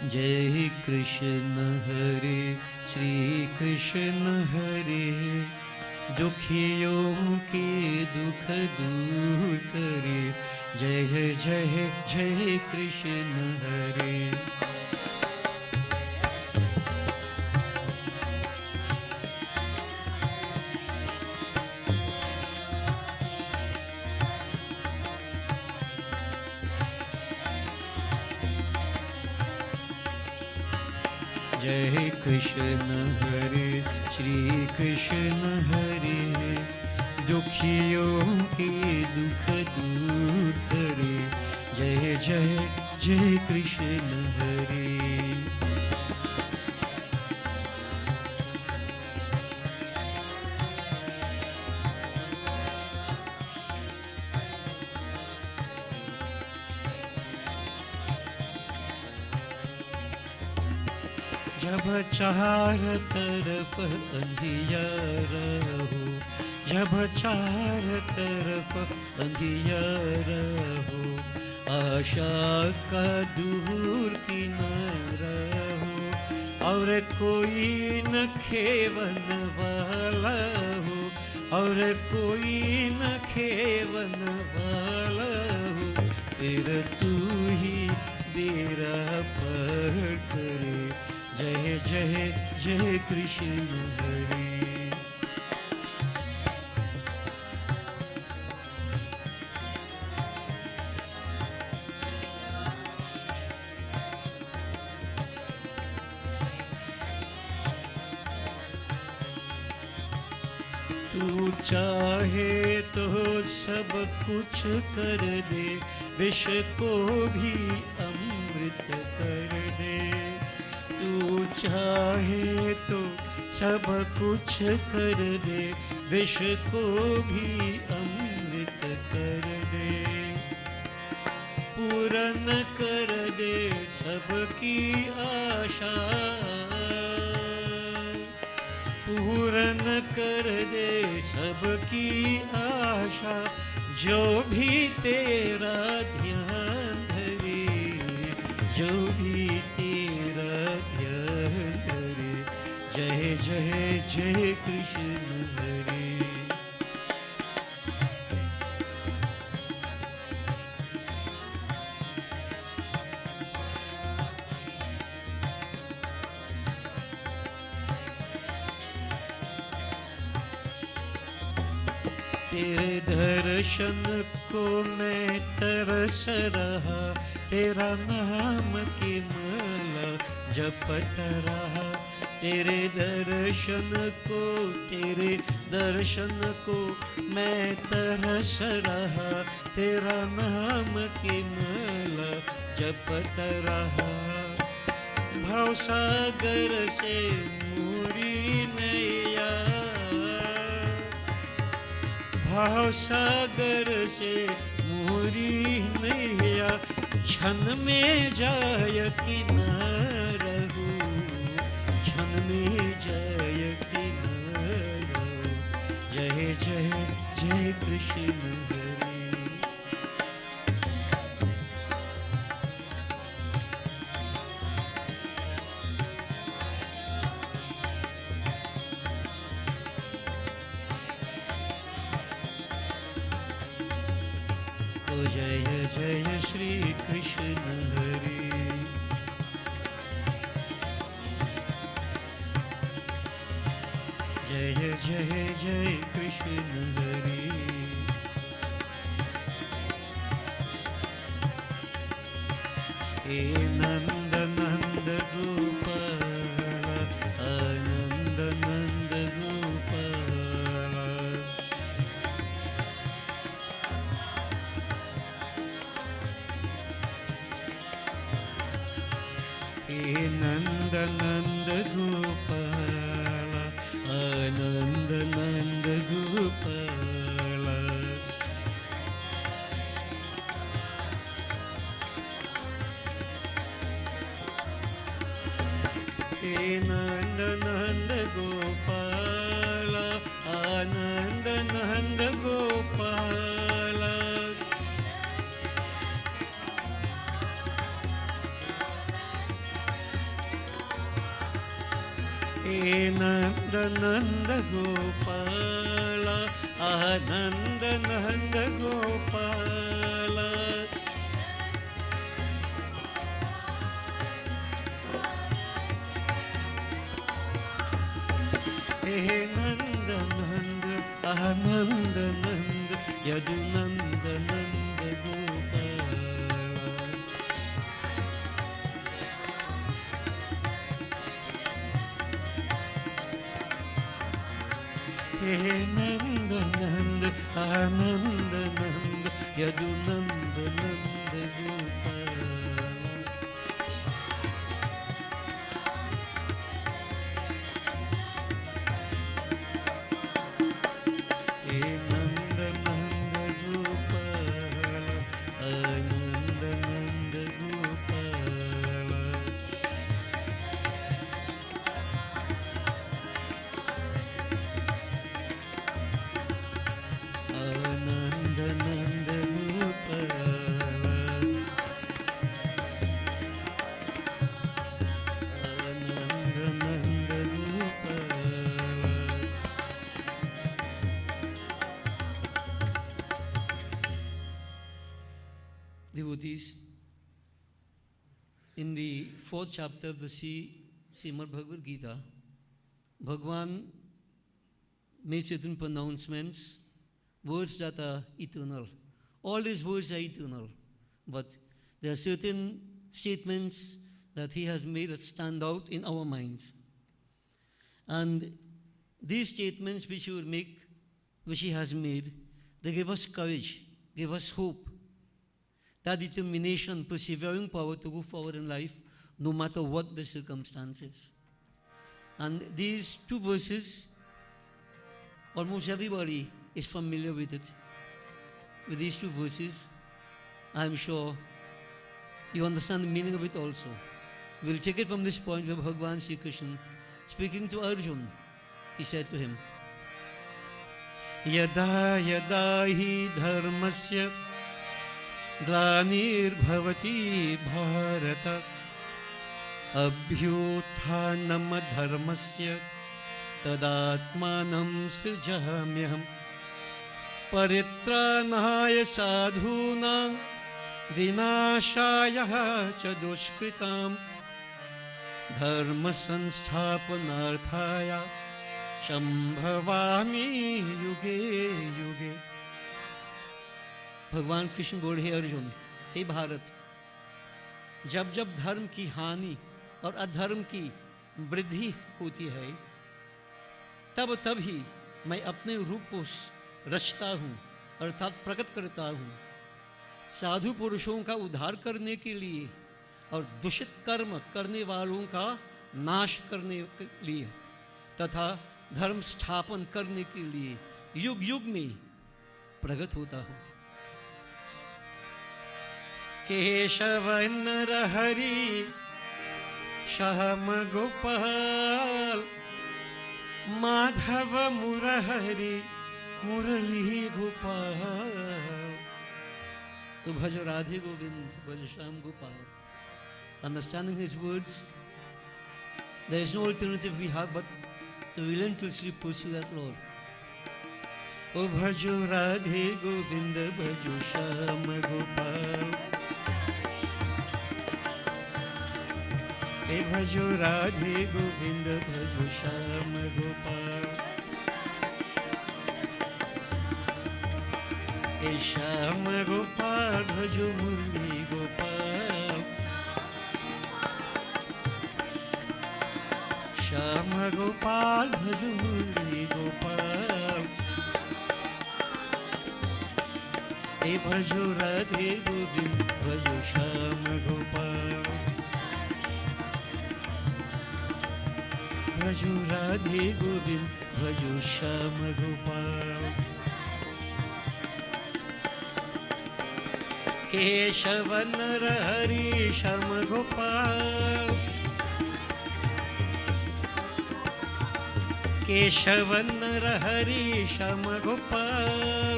Jai Krishna Hare, Shri Krishna Hare, दुखियों के दुख दूर करे, जय जय जय कृष्ण हरे। जय कृष्ण हरे, श्री कृष्ण हरे, दुखियों के दुख दूर करे, जय जय जय कृष्ण हरे। जब चार तरफ अंधियारा हो, जब चार तरफ अंधियारा हो, आशा का दूर किनारा हो, और कोई न खेवन वाला हो, और कोई न खेवन वाला हो, फिर तू ही बेड़ा पार करे, जय जय जय कृष्ण हरे। तू चाहे तो सब कुछ कर दे, विष को भी अमृत कर दे। तू चाहे तो सब कुछ कर दे, विष को भी अमृत कर दे। पूर्ण कर दे सबकी आशा, पूर्ण कर दे सबकी आशा, जो भी तेरा ध्यान धरे, जो भी तेरा ध्यान धरे, जय जय जय कृष्ण हरे। तेरे दर्शन को मैं तरस रहा, तेरा नाम की माला जपत रहा। तेरे दर्शन को, तेरे दर्शन को मैं तरस रहा, तेरा नाम की माला जपत रहा। भवसागर से मूरी नैया, भवसागर से मूरी नैया, क्षण में जाय किनारा हो, क्षण में जाय किनारा हो, जय जय जय कृष्ण हरे। जय जय श्री कृष्ण हरे। जय जय जय कृष्ण हरे। हे नंद नंद गोपाल, आनंद नंद गोपाल, हे नंद नंद गोपाल, आनंद नंद गोपाल, हे नंद नंद गोपाल, आनंद नंद गोपाल। हे नंद नंद गोपाल, आनंद नंद गोपाल, हे नंद नंद आनंद नंद यदुनंद नंद गोपाल, हे नंद नंद आनंद नंद यदुनंद नंद गोपाल, हे नंद नंद गोपाल, आनंद नंद गोपाल, आनंद नंद गोपाल, आनंद Nand Gopal. Devotees, in the 4th chapter of the Srimad Bhagavad Gita, Bhagwan made certain pronouncements, words that are eternal. All these words are eternal, but there are certain statements that he has made that stand out in our minds. And these statements which he has made, they give us courage, give us hope, that determination, persevering power to go forward in life, no matter what the circumstances. And these two verses, almost everybody is familiar with it. With these two verses, I'm sure you understand the meaning of it also. We'll take it from this point where Bhagavan Sri Krishna, speaking to Arjun, he said to him, Yada yada hi dharmasya ग्लानिर्भवति Bharat अभ्युत्थानम धर्मस्य तदात्मानं सृजाम्यहम् परित्राणाय साधूनां विनाशाय च दुष्कृतां धर्म संस्थापनार्थाय संभवामि युगे युगे. भगवान कृष्ण बोले, हे अर्जुन, हे भारत, जब जब धर्म की हानि और अधर्म की वृद्धि होती है, तब तब ही मैं अपने रूप को रचता हूँ, अर्थात प्रकट करता हूँ, साधु पुरुषों का उद्धार करने के लिए और दूषित कर्म करने वालों का नाश करने के लिए तथा धर्म स्थापन करने के लिए युग युग में प्रकट होता हूँ. केशव नरहरि श्याम गोपाल माधव मुरहरि मुरली गोपाल. तो भज राधे गोविंद, भज Shyam Gopal. Understanding his words, there is no alternative we have but to relentlessly pursue that Lord. O bhajo radhe govind, bhajo sham gopal. E bhajo radhe govind, bhajo sham gopal. E sham gopal, bhajo murli gopal. Sham gopal, bhajo murli gopal. E bhajo radhe govind, bhajo sham gopal. Bhajo radhe govind, bhajo sham gopal. Keshav Narhari Shyam Gopal. Keshav Narhari Shyam Gopal.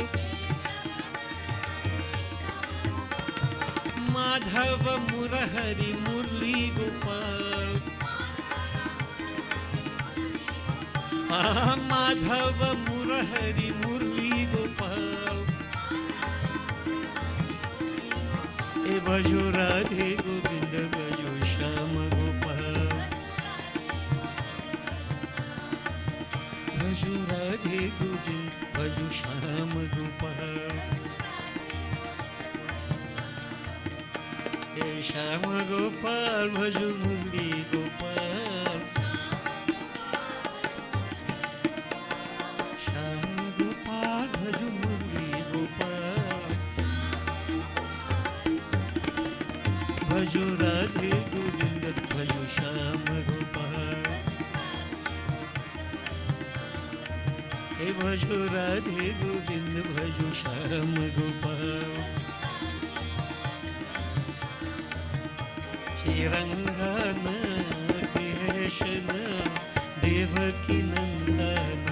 Madhav मुरहरि मुरली गोपाल. माधव मुरहरि मुरली गोपाल, ए भजो राधे गोविंद भजो श्याम गोपाल, भजो राधे गोविंद भजो श्याम गोपाल, ए श्याम गोपाल भजो मुरली गोपाल, श्याम गोपाल भजो मुरली गोपाल, भजो राधे गोविंद भजो श्याम गोपाल, हे भजो राधे गोविंद भजो श्याम गोपाल, श्रीरंगन कृष्ण देवकी नंदन,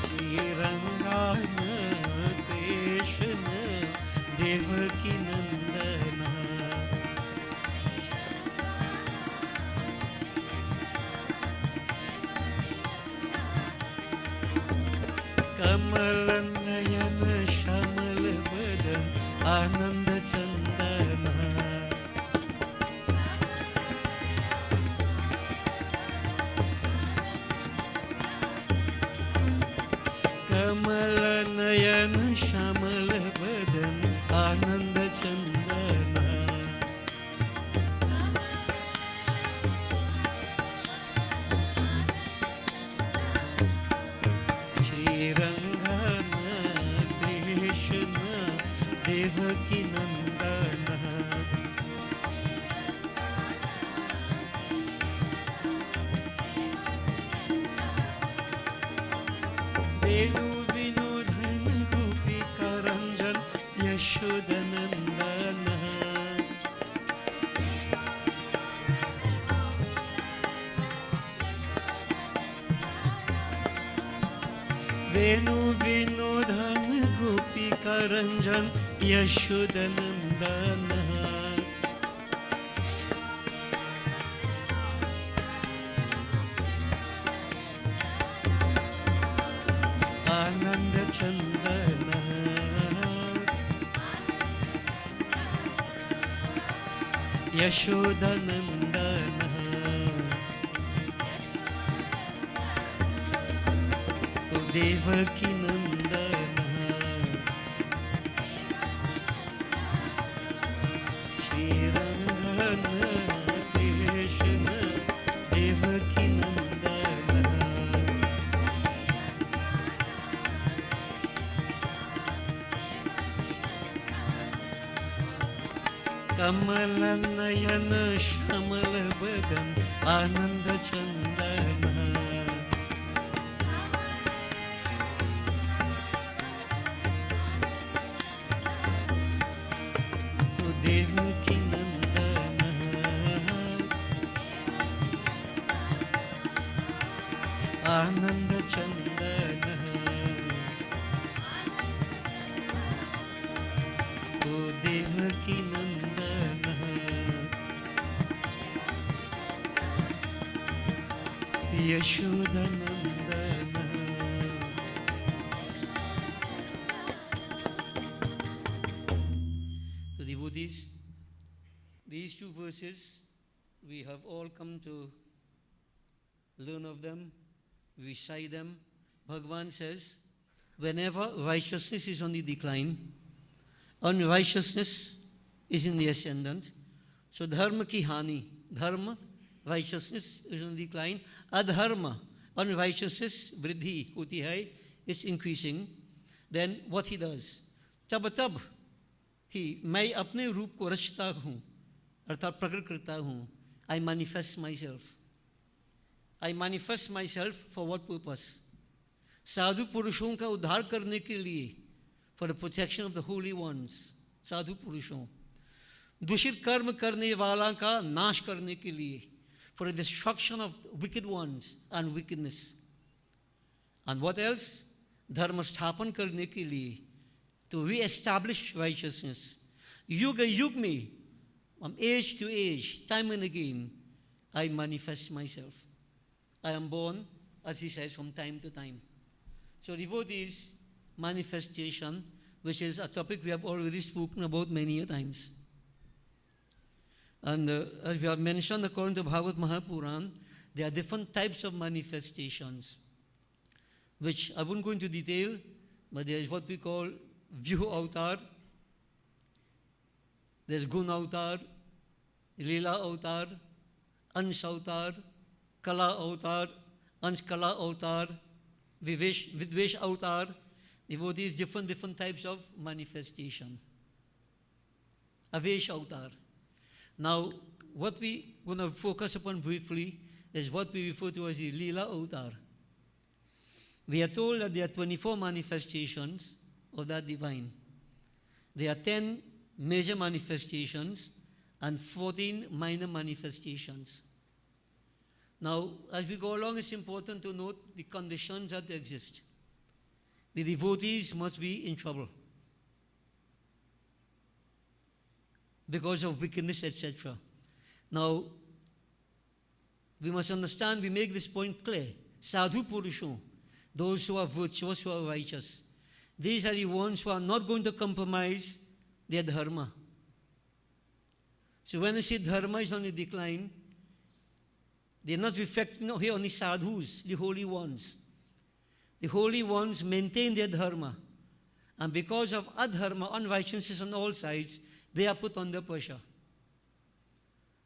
श्रीरंगन कृष्ण देवकी नंदन, कमल नयन श्यामल बदन आनंद चंदन, कमल नयन श्यामल बदन आनंद चंदन, श्रीरंगन कृष्ण देवकी नंदन, वेणु विनोदन गोपिका रंजन यशोदनंदन, वेणु विनोदन गोपिका रंजन यशोदनंदन, आनंद चंदन, यशोदनंदन, देवकी नंदन, श्रीरंगन कृष्ण देवकी नंदन, कमल नयन श्यामल बदन आनंद चंदन, देवकी नंदन, आनंद चंदन, ओ देवकी नंदन, यशोदनंदन। So devotees, these two verses, we have all come to learn of them, recite them. Bhagavan says, whenever righteousness is on the decline, unrighteousness is in the ascendant. So dharma ki hani, dharma, righteousness is on the decline. Adharma, unrighteousness, vriddhi, hoti hai, is increasing. Then what he does? Tab he, मैं अपने रूप को रचता हूँ, अर्थात प्रकट करता हूँ. I manifest myself. I manifest myself for what purpose? साधु पुरुषों का उद्धार करने के लिए, for the protection of the holy ones, साधु पुरुषों. दूषित कर्म करने वाला का नाश करने के लिए, for the destruction of wicked ones and wickedness. And what else? धर्म स्थापन करने के लिए, to re-establish righteousness. Yuga yugme, from age to age, time and again, I manifest myself. I am born, as he says, from time to time. So devotees, manifestation, which is a topic we have already spoken about many times. And as we have mentioned, according to Bhagavad Mahapuran, there are different types of manifestations, which I won't go into detail, but there is what we call Vyuha Avatar, there's Gun Avatar, Leela Avatar, Ansh Avatar, Kala Avatar, Ansh Kala Avatar, Vidvesh Avatar. Devotees, different types of manifestation. Avesh Avatar. Now, what we want to focus upon briefly is what we refer to as the Leela Avatar. We are told that there are 24 manifestations of that divine. There are 10 major manifestations and 14 minor manifestations. Now, as we go along, it's important to note the conditions that exist. The devotees must be in trouble because of wickedness, etc. Now, we must understand, we make this point clear. Sadhu Purusho, those who are virtuous, who are righteous, these are the ones who are not going to compromise their dharma. So when I say dharma is on the decline, they're not reflecting here on the sadhus, the holy ones. The holy ones maintain their dharma. And because of adharma, unrighteousness on all sides, they are put under pressure.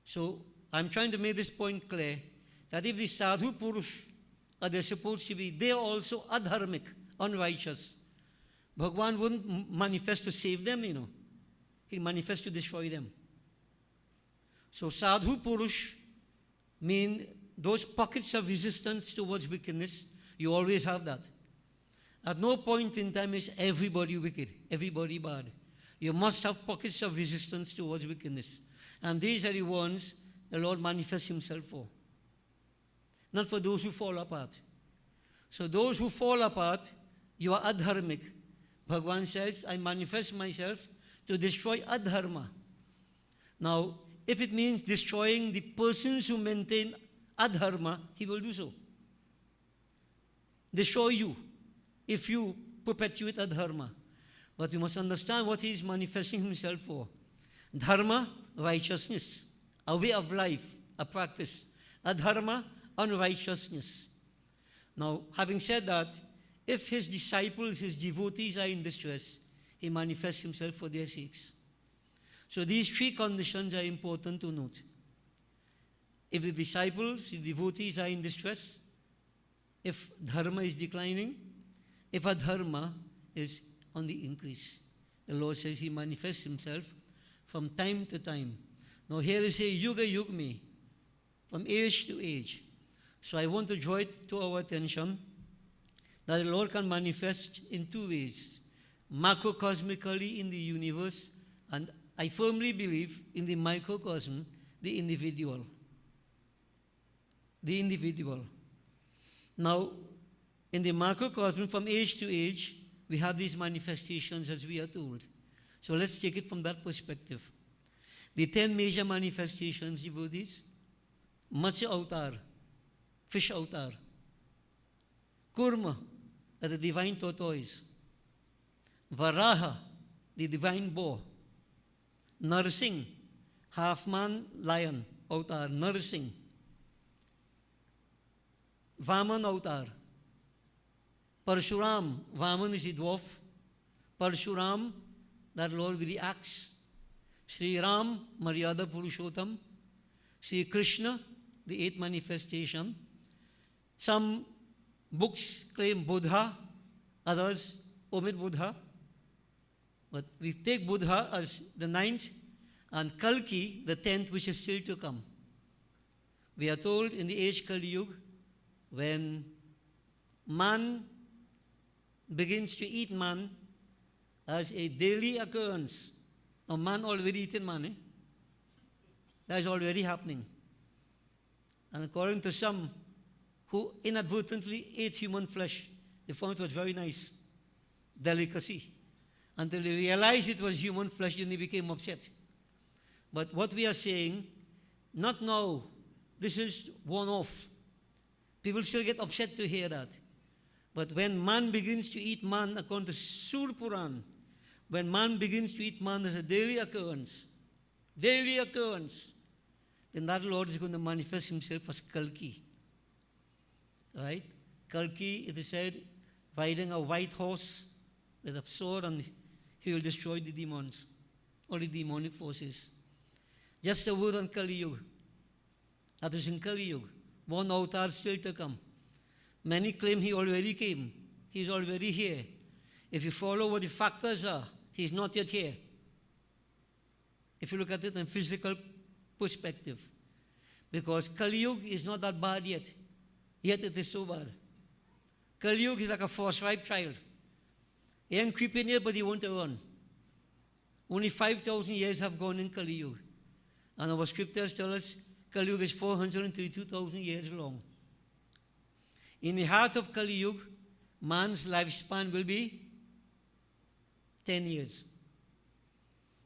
So I'm trying to make this point clear, that if the sadhu purush are they supposed to be, they are also adharmic, unrighteous. Bhagwan wouldn't manifest to save them, you know. He manifests to destroy them. So sadhu purush mean those pockets of resistance towards wickedness. You always have that. At no point in time is everybody wicked, everybody bad. You must have pockets of resistance towards wickedness. And these are the ones the Lord manifests himself for. Not for those who fall apart. So those who fall apart, you are adharmic. Bhagwan says, I manifest myself to destroy adharma. Now, if it means destroying the persons who maintain adharma, he will do so. Destroy you if you perpetuate adharma. But you must understand what he is manifesting himself for. Dharma, righteousness, a way of life, a practice. Adharma, unrighteousness. Now, having said that, if his disciples, his devotees are in distress, he manifests himself for their sakes. So these three conditions are important to note. If the disciples, the devotees are in distress, if dharma is declining, if adharma is on the increase. The Lord says he manifests himself from time to time. Now here is a yuga yugme, from age to age. So I want to draw it to our attention that the Lord can manifest in two ways. Macrocosmically in the universe, and I firmly believe in the microcosm, the individual. The individual. Now, in the macrocosm, from age to age, we have these manifestations as we are told. So let's take it from that perspective. The 10 major manifestations, devotees: Matsya Avatar, fish avatar; Kurma, the divine tortoise; Varaha, the divine boar; Narsingh, half-man lion avatar, Narsingh; Vaman avatar; Parshuram, Vaman is a dwarf; Parshuram, that Lord with the axe; Sri Ram, Maryada Purushottam; Sri Krishna, the 8th manifestation. Some books claim Buddha, others omit Buddha. But we take Buddha as the 9th and Kalki, the 10th, which is still to come. We are told in the age Kali Yuga, when man begins to eat man as a daily occurrence. Now, man already eaten man, eh? That is already happening. And according to some who inadvertently ate human flesh, they found it was very nice, delicacy. Until they realized it was human flesh, then they became upset. But what we are saying, not now, this is one off. People still get upset to hear that. But when man begins to eat man, according to Sur Puran, when man begins to eat man as a daily occurrence, then that Lord is going to manifest himself as Kalki. Right? Kalki, it is said, riding a white horse with a sword, and he will destroy the demons, or the demonic forces. Just a word on Kali Yuga. That is in Kali Yuga. One avatar still to come. Many claim he already came. He is already here. If you follow what the factors are, he is not yet here. If you look at it in physical perspective. Because Kali Yuga is not that bad yet. Yet it is so bad. Kali Yuga is like a force-ripe child. He ain't creeping here, but he won't run. Only 5,000 years have gone in Kali Yuga. And our scriptures tell us Kali Yuga is 432,000 years long. In the heart of Kali Yuga, man's lifespan will be 10 years.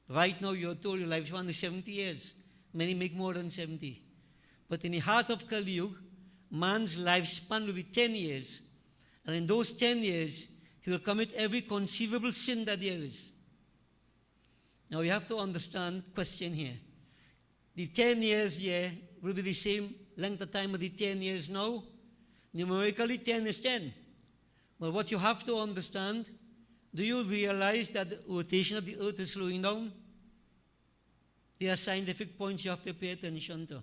Right now, you're told your lifespan is 70 years. Many make more than 70. But in the heart of Kali Yuga, man's lifespan will be 10 years. And in those 10 years, he will commit every conceivable sin that there is. Now, you have to understand question here. The 10 years here will be the same length of time as the 10 years now. Numerically, 10 is 10. But what you have to understand, do you realize that the rotation of the earth is slowing down? There are scientific points you have to pay attention to.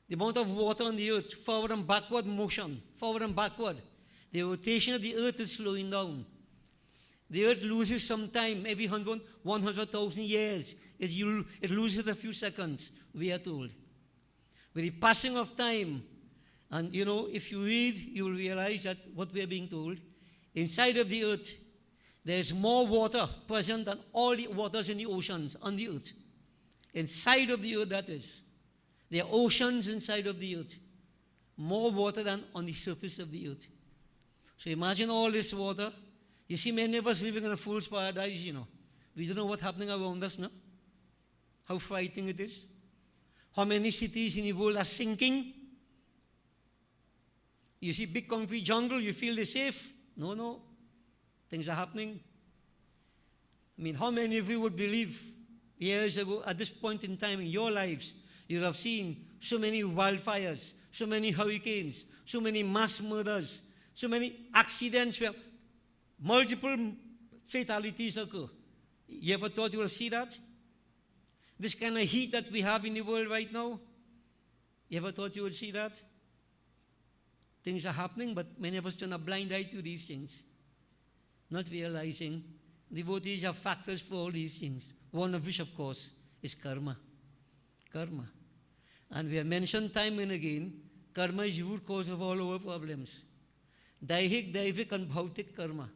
The amount of water on the earth, forward and backward motion, forward and backward. The rotation of the earth is slowing down. The earth loses some time every 100,000 years. It loses a few seconds, we are told. With the passing of time, and you know, if you read, you will realize that what we are being told, inside of the earth, there is more water present than all the waters in the oceans on the earth. Inside of the earth, that is. There are oceans inside of the earth. More water than on the surface of the earth. So imagine all this water. You see, many of us living in a fool's paradise, you know. We don't know what's happening around us, no? How frightening it is. How many cities in the world are sinking? You see big concrete jungle, you feel they're safe. No. Things are happening. I mean, how many of you would believe years ago, at this point in time in your lives, you have seen so many wildfires, so many hurricanes, so many mass murders, so many accidents where multiple fatalities occur. You ever thought you would see that? This kind of heat that we have in the world right now, you ever thought you would see that? Things are happening, but many of us turn a blind eye to these things, not realizing devotees have factors for all these things, one of which, of course, is karma. Karma. And we have mentioned time and again, karma is the root cause of all our problems. Daihik, Daivik, and Bhautik karma.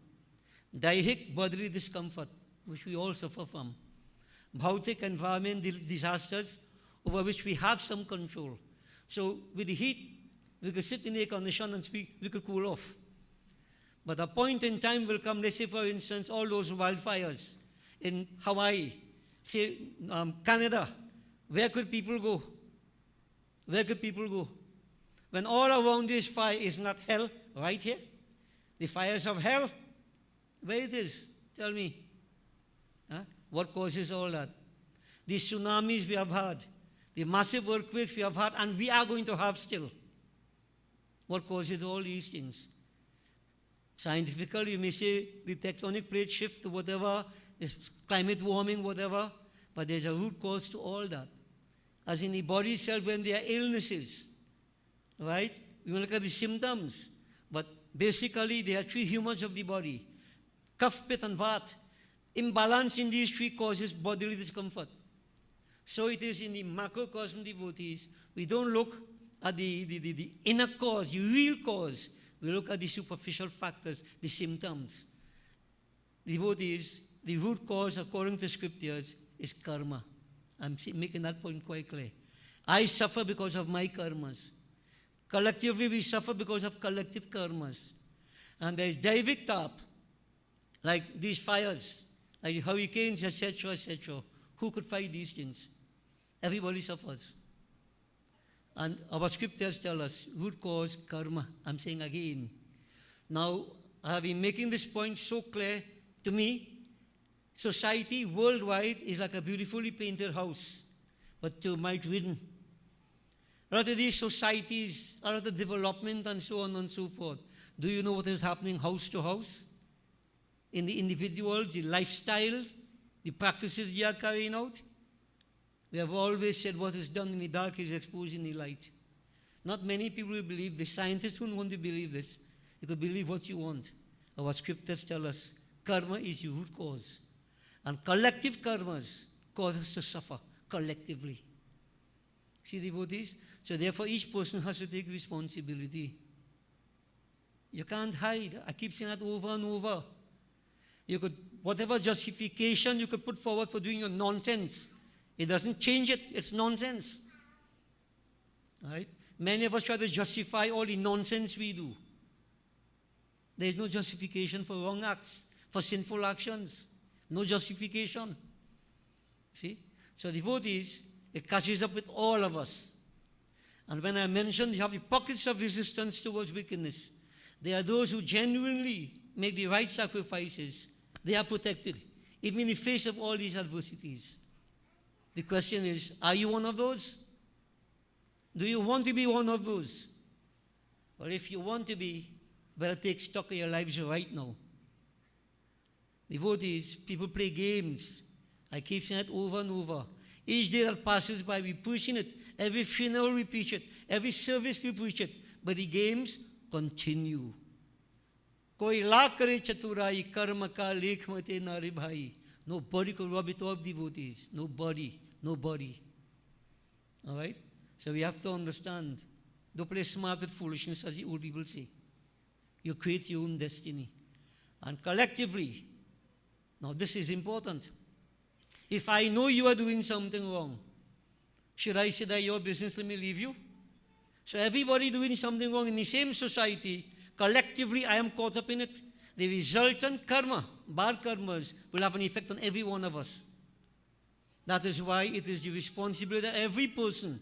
Daihik, bodily discomfort, which we all suffer from. Bhautik, environmental disasters, over which we have some control. So with the heat, we could sit in the air condition and speak, we could cool off. But a point in time will come, let's say for instance, all those wildfires in Hawaii, say Canada, where could people go? Where could people go? When all around this fire is not hell, right here, the fires of hell, where it is? Tell me. Huh? What causes all that? The tsunamis we have had, the massive earthquakes we have had, and we are going to have still. What causes all these things? Scientifically, you may say the tectonic plate shift, whatever, this climate warming, whatever, but there's a root cause to all that. As in the body itself, when there are illnesses, right? We will look at the symptoms, but basically there are three humors of the body: Kapha, Pitta, and Vata. Imbalance in these three causes bodily discomfort. So it is in the macrocosm devotees. We don't look at the inner cause, the real cause. We look at the superficial factors, the symptoms. Devotees, the root cause, according to scriptures, is karma. I'm making that point quite clear. I suffer because of my karmas. Collectively, we suffer because of collective karmas. And there is Daivik tap, like these fires, like hurricanes, etc., etc. Who could fight these things? Everybody suffers. And our scriptures tell us, root cause, karma. I'm saying again. Now, I have been making this point so clear to me. Society worldwide is like a beautifully painted house, but termite ridden. A lot of these societies, a lot of development and so on and so forth. Do you know what is happening house to house? In the individual, the lifestyle, the practices they are carrying out? We have always said what is done in the dark is exposed in the light. Not many people will believe this. Scientists wouldn't want to believe this. You could believe what you want. Our scriptures tell us karma is your root cause. And collective karmas cause us to suffer collectively. See, devotees? So therefore each person has to take responsibility. You can't hide. I keep saying that over and over. You could, whatever justification you could put forward for doing your nonsense, it doesn't change it. It's nonsense. Right? Many of us try to justify all the nonsense we do. There is no justification for wrong acts, for sinful actions. No justification. See? So devotees, it catches up with all of us. And when I mentioned you have the pockets of resistance towards wickedness, there are those who genuinely make the right sacrifices. They are protected, even in the face of all these adversities. The question is, are you one of those? Do you want to be one of those? Well, if you want to be, better take stock of your lives right now. Devotees, people play games. I keep saying it over and over. Each day that passes by, we preaching it. Every funeral we preach it. Every service we preach it. But the games continue. Koi la kare chaturai karma ka lekh mate nare bhai. Nobody could rub it off, devotees. Nobody. Nobody. All right? So we have to understand. Don't play smart with foolishness, as the old people say. You create your own destiny. And collectively, now this is important. If I know you are doing something wrong, should I say that your business, let me leave you? So everybody doing something wrong in the same society, collectively I am caught up in it. The resultant karma, bad karmas, will have an effect on every one of us. That is why it is the responsibility of every person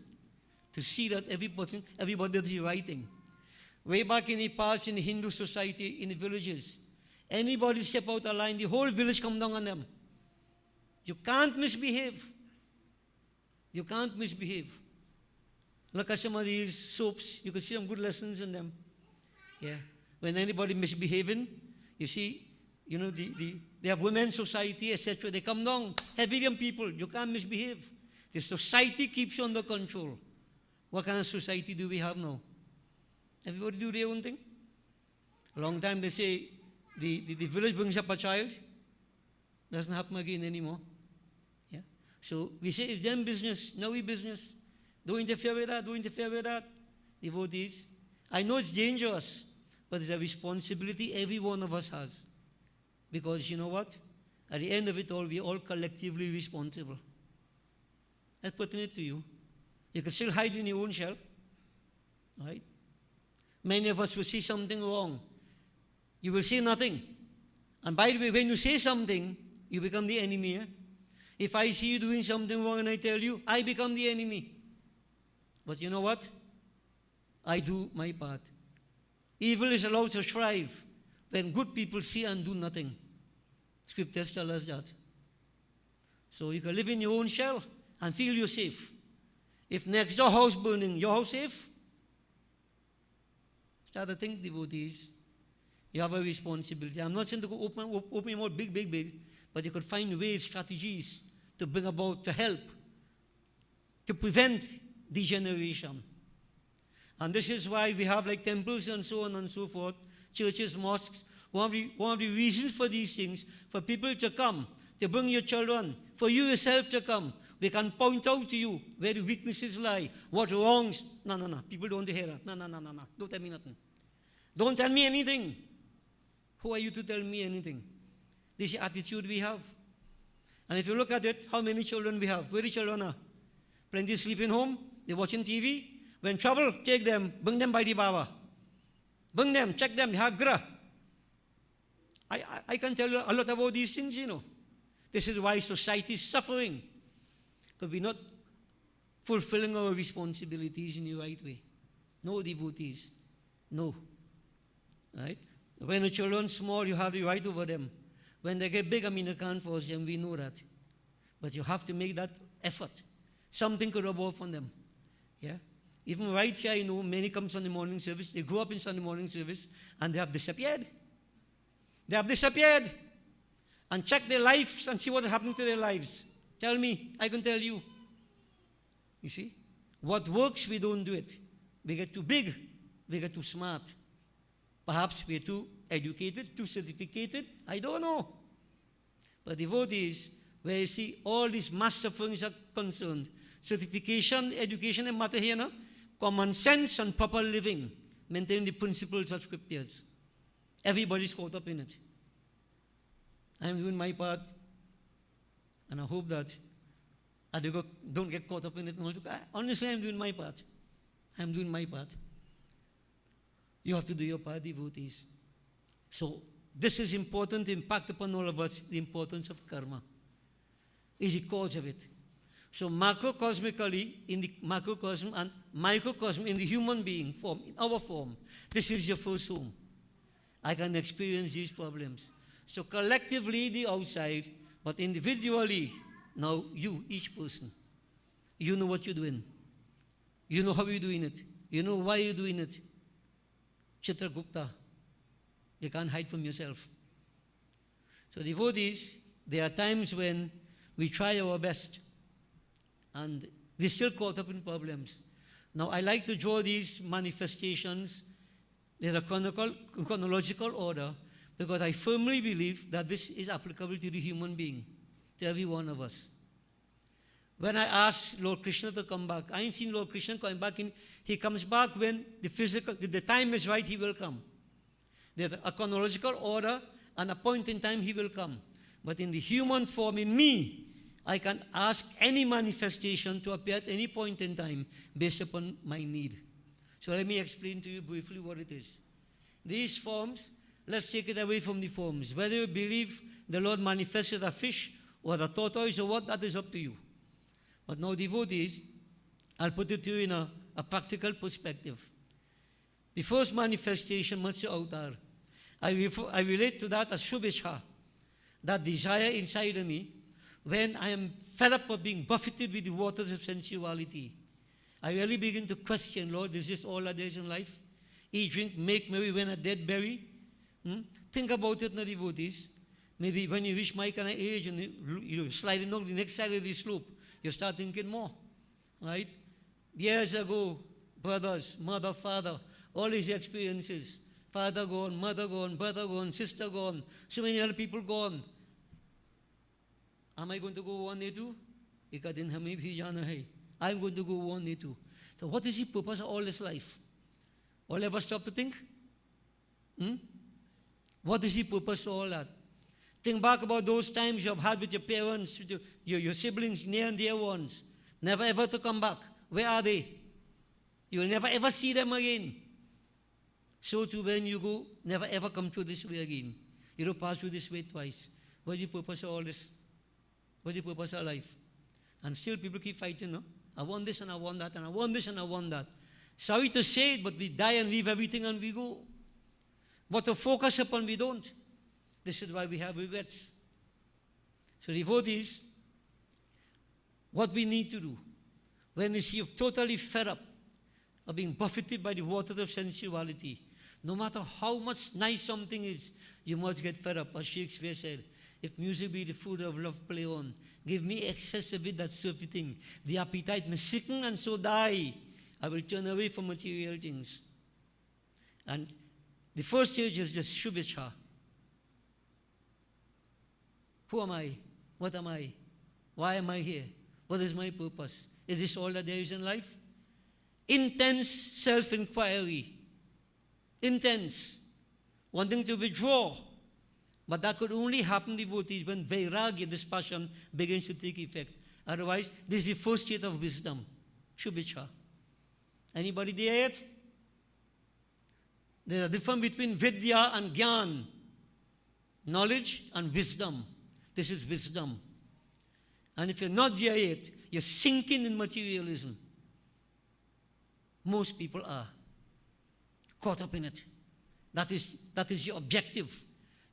to see that everybody does the right thing. Way back in the past in the Hindu society, in the villages, anybody step out of line, the whole village come down on them. You can't misbehave. You can't misbehave. Look at some of these soaps. You can see some good lessons in them. Yeah. When anybody misbehaving, you see, you know, they have women's society, etc. They come down. Heavy young people, you can't misbehave. The society keeps you under control. What kind of society do we have now? Everybody do their own thing. A long time they say the village brings up a child. Doesn't happen again anymore. Yeah. So we say it's them business, now we business. Don't interfere with that, don't interfere with that. Devotees. I know it's dangerous, but it's a responsibility every one of us has. Because you know what? At the end of it all, we're all collectively responsible. That's putting it to you. You can still hide in your own shell. Right? Many of us will see something wrong. You will say nothing. And by the way, when you say something, you become the enemy. Eh? If I see you doing something wrong and I tell you, I become the enemy. But you know what? I do my part. Evil is allowed to thrive when good people see and do nothing. Scriptures tell us that. So you can live in your own shell and feel you're safe. If next door house burning, your house safe? Start to think, devotees. You have a responsibility. I'm not saying to go open your mouth big, but you could find ways, strategies to bring about, to help, to prevent degeneration. And this is why we have like temples and so on and so forth, churches, mosques. One of the reasons for these things, for people to come, to bring your children, for you yourself to come. We can point out to you where the weaknesses lie, what wrongs. No. People don't want to hear that. No. Don't tell me nothing. Don't tell me anything. Who are you to tell me anything? This is the attitude we have. And if you look at it, how many children we have? Where the children are? Plenty sleeping home. They're watching TV. When trouble, take them, bring them by the Baba. Bring them, check them, Hagra. I can tell you a lot about these things, you know. This is why society is suffering, because we're not fulfilling our responsibilities in the right way. No, devotees. No. Right? When the children are small, you have the right over them. When they get big, I mean, I can't force them, we know that. But you have to make that effort. Something could rub off on them. Yeah? Even right here, you know, many come Sunday morning service, they grow up in Sunday morning service, and they have disappeared. They have disappeared. And check their lives and see what happened to their lives. Tell me, I can tell you. You see? What works, we don't do it. We get too big, we get too smart. Perhaps we're too educated, too certificated, I don't know. But devotees, where you see all these mass sufferings are concerned, certification, education, and matter here, no? Common sense and proper living, maintaining the principles of scriptures. Everybody's caught up in it. I'm doing my part, and I hope that I don't get caught up in it. Honestly, I'm doing my part. I'm doing my part. You have to do your part, devotees. So, this is important to impact upon all of us, the importance of karma. Is the cause of it. So, macrocosmically, in the macrocosm and microcosm in the human being form, in our form, this is your first home. I can experience these problems. So, collectively, the outside, but individually, now you, each person, you know what you're doing. You know how you're doing it. You know why you're doing it. Chitragupta. You can't hide from yourself. So devotees, there are times when we try our best and we're still caught up in problems. Now, I like to draw these manifestations in a chronological order because I firmly believe that this is applicable to the human being, to every one of us. When I asked Lord Krishna to come back, I ain't seen Lord Krishna coming back. He comes back when the time is right, he will come. There's a chronological order and a point in time he will come. But in the human form, in me, I can ask any manifestation to appear at any point in time based upon my need. So let me explain to you briefly what it is. These forms, let's take it away from the forms. Whether you believe the Lord manifested a fish or a tortoise or what, that is up to you. But now, devotees, I'll put it to you in a practical perspective. The first manifestation, Matsya Avatar, I relate to that as Shubhecha, that desire inside of me, when I am fed up of being buffeted with the waters of sensuality. I really begin to question, Lord, is this all that there is in life? Eat, drink, make merry, when a dead bury? Think about it now, devotees. Maybe when you reach my kind of age and you're sliding down the next side of the slope, you start thinking more, right? Years ago, brothers, mother, father, all these experiences, father gone, mother gone, brother gone, sister gone, so many other people gone. Am I going to go one day too? I'm going to go one day too. So what is the purpose of all this life? All ever stop to think? What is the purpose of all that? Think back about those times you have had with your parents, with your siblings, near and dear ones. Never ever to come back. Where are they? You will never ever see them again. So too when you go, never ever come through this way again. You don't pass through this way twice. What's the purpose of all this? What's the purpose of life? And still people keep fighting, no? I want this and I want that and I want this and I want that. Sorry to say it, but we die and leave everything and we go. What to focus upon, we don't. This is why we have regrets. So devotees, what we need to do, when you see you're totally fed up of being buffeted by the waters of sensuality, no matter how much nice something is, you must get fed up. As Shakespeare said, if music be the food of love, play on. Give me excess of it, that's surfeiting. The appetite may sicken and so die. I will turn away from material things. And the first stage is just Shubhecha. Who am I? What am I? Why am I here? What is my purpose? Is this all that there is in life? Intense self-inquiry. Intense. Wanting to withdraw. But that could only happen, devotees, when vairagya, this passion, begins to take effect. Otherwise, this is the first state of wisdom. Shubhecha. Anybody there yet? There's a difference between vidya and gyan. Knowledge and wisdom. This is wisdom. And if you're not there yet, you're sinking in materialism. Most people are caught up in it. That is your objective.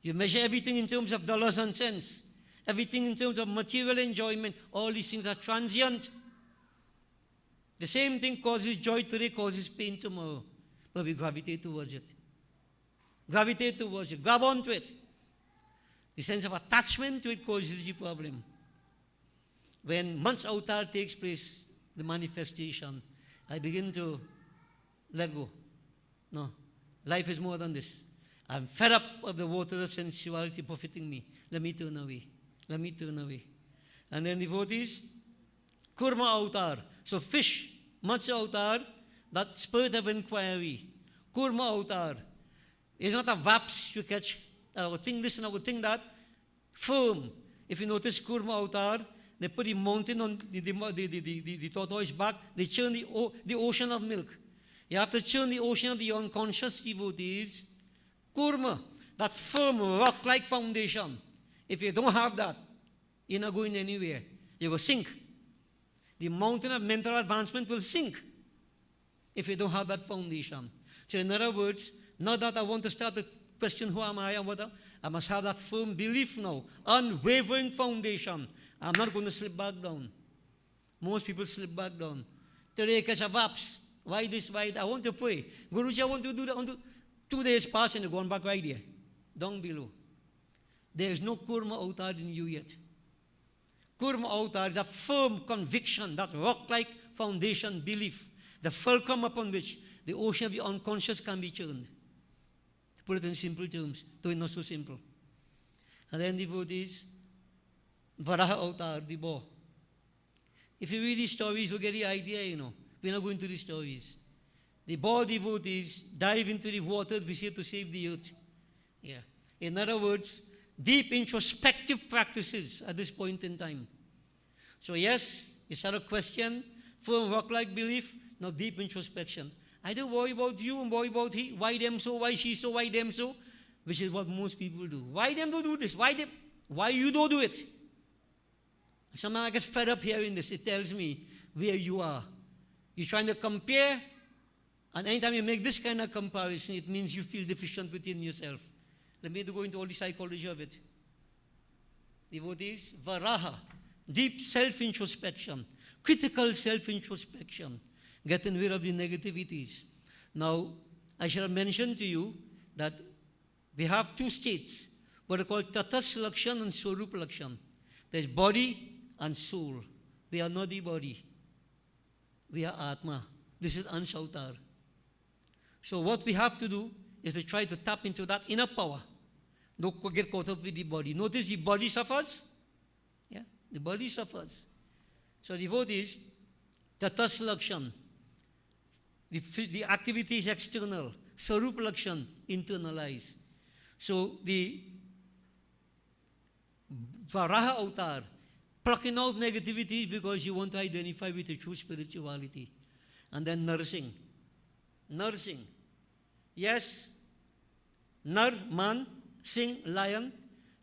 You measure everything in terms of dollars and cents. Everything in terms of material enjoyment. All these things are transient. The same thing causes joy today, causes pain tomorrow. But we gravitate towards it. Gravitate towards it. Grab onto it. The sense of attachment to it causes the problem. When Man's avatar takes place, the manifestation, I begin to let go. No, life is more than this. I'm fed up of the water of sensuality profiting me. Let me turn away. Let me turn away. And then devotees, Kurma avatar. So fish, Matsya avatar, that spirit of inquiry. Kurma avatar. It's not a vaps you catch. I would think this and I would think that. Firm. If you notice Kurma avatar, they put the mountain on the tortoise back. They churn the ocean of milk. You have to churn the ocean of the unconscious devotees. Kurma, that firm rock-like foundation. If you don't have that, you're not going anywhere. You will sink. The mountain of mental advancement will sink if you don't have that foundation. So in other words, not that I want to start the question, who am I and what I must have that firm belief now, unwavering foundation. I'm not going to slip back down. Most people slip back down. Today, catch a vaps. Why this, why that? I want to pray. Guruji, I want to do that. 2 days pass and you're going back right there. Down below. There is no Kurma avatar in you yet. Kurma avatar is a firm conviction, that rock-like foundation belief, the fulcrum upon which the ocean of the unconscious can be churned. To put it in simple terms, though it's not so simple. And then devotees, Varaha avatar, the boar. If you read these stories, you'll get the idea, you know. We're not going to the stories. The boar devotees dive into the water, we say, to save the earth. Yeah. In other words, deep introspective practices at this point in time. So yes, it's not a question, firm rock-like belief, no deep introspection. I don't worry about you and worry about he, why them so, why she so, why them so, which is what most people do. Why them don't do this? Why you don't do it? Sometimes I get fed up hearing this. It tells me where you are. You're trying to compare, and anytime you make this kind of comparison, it means you feel deficient within yourself. Let me go into all the psychology of it. Devotees, Varaha, deep self-introspection, critical self-introspection, getting rid of the negativities. Now, I should have mentioned to you that we have 2 states, what are called Tatas Lakshan and Swarup Lakshan. There's body and soul. We are not the body. We are Atma. This is Ansh Avatar. So what we have to do is to try to tap into that inner power. Don't get caught up with the body. Notice the body suffers. Yeah, the body suffers. So devotees, Tatas Lakshan, the activity is external. Sarup Lakshan, internalized. So the Varaha Avatar, plucking out negativity because you want to identify with the true spirituality. And then nursing. Nursing. Yes, Nar, man, Sing, lion.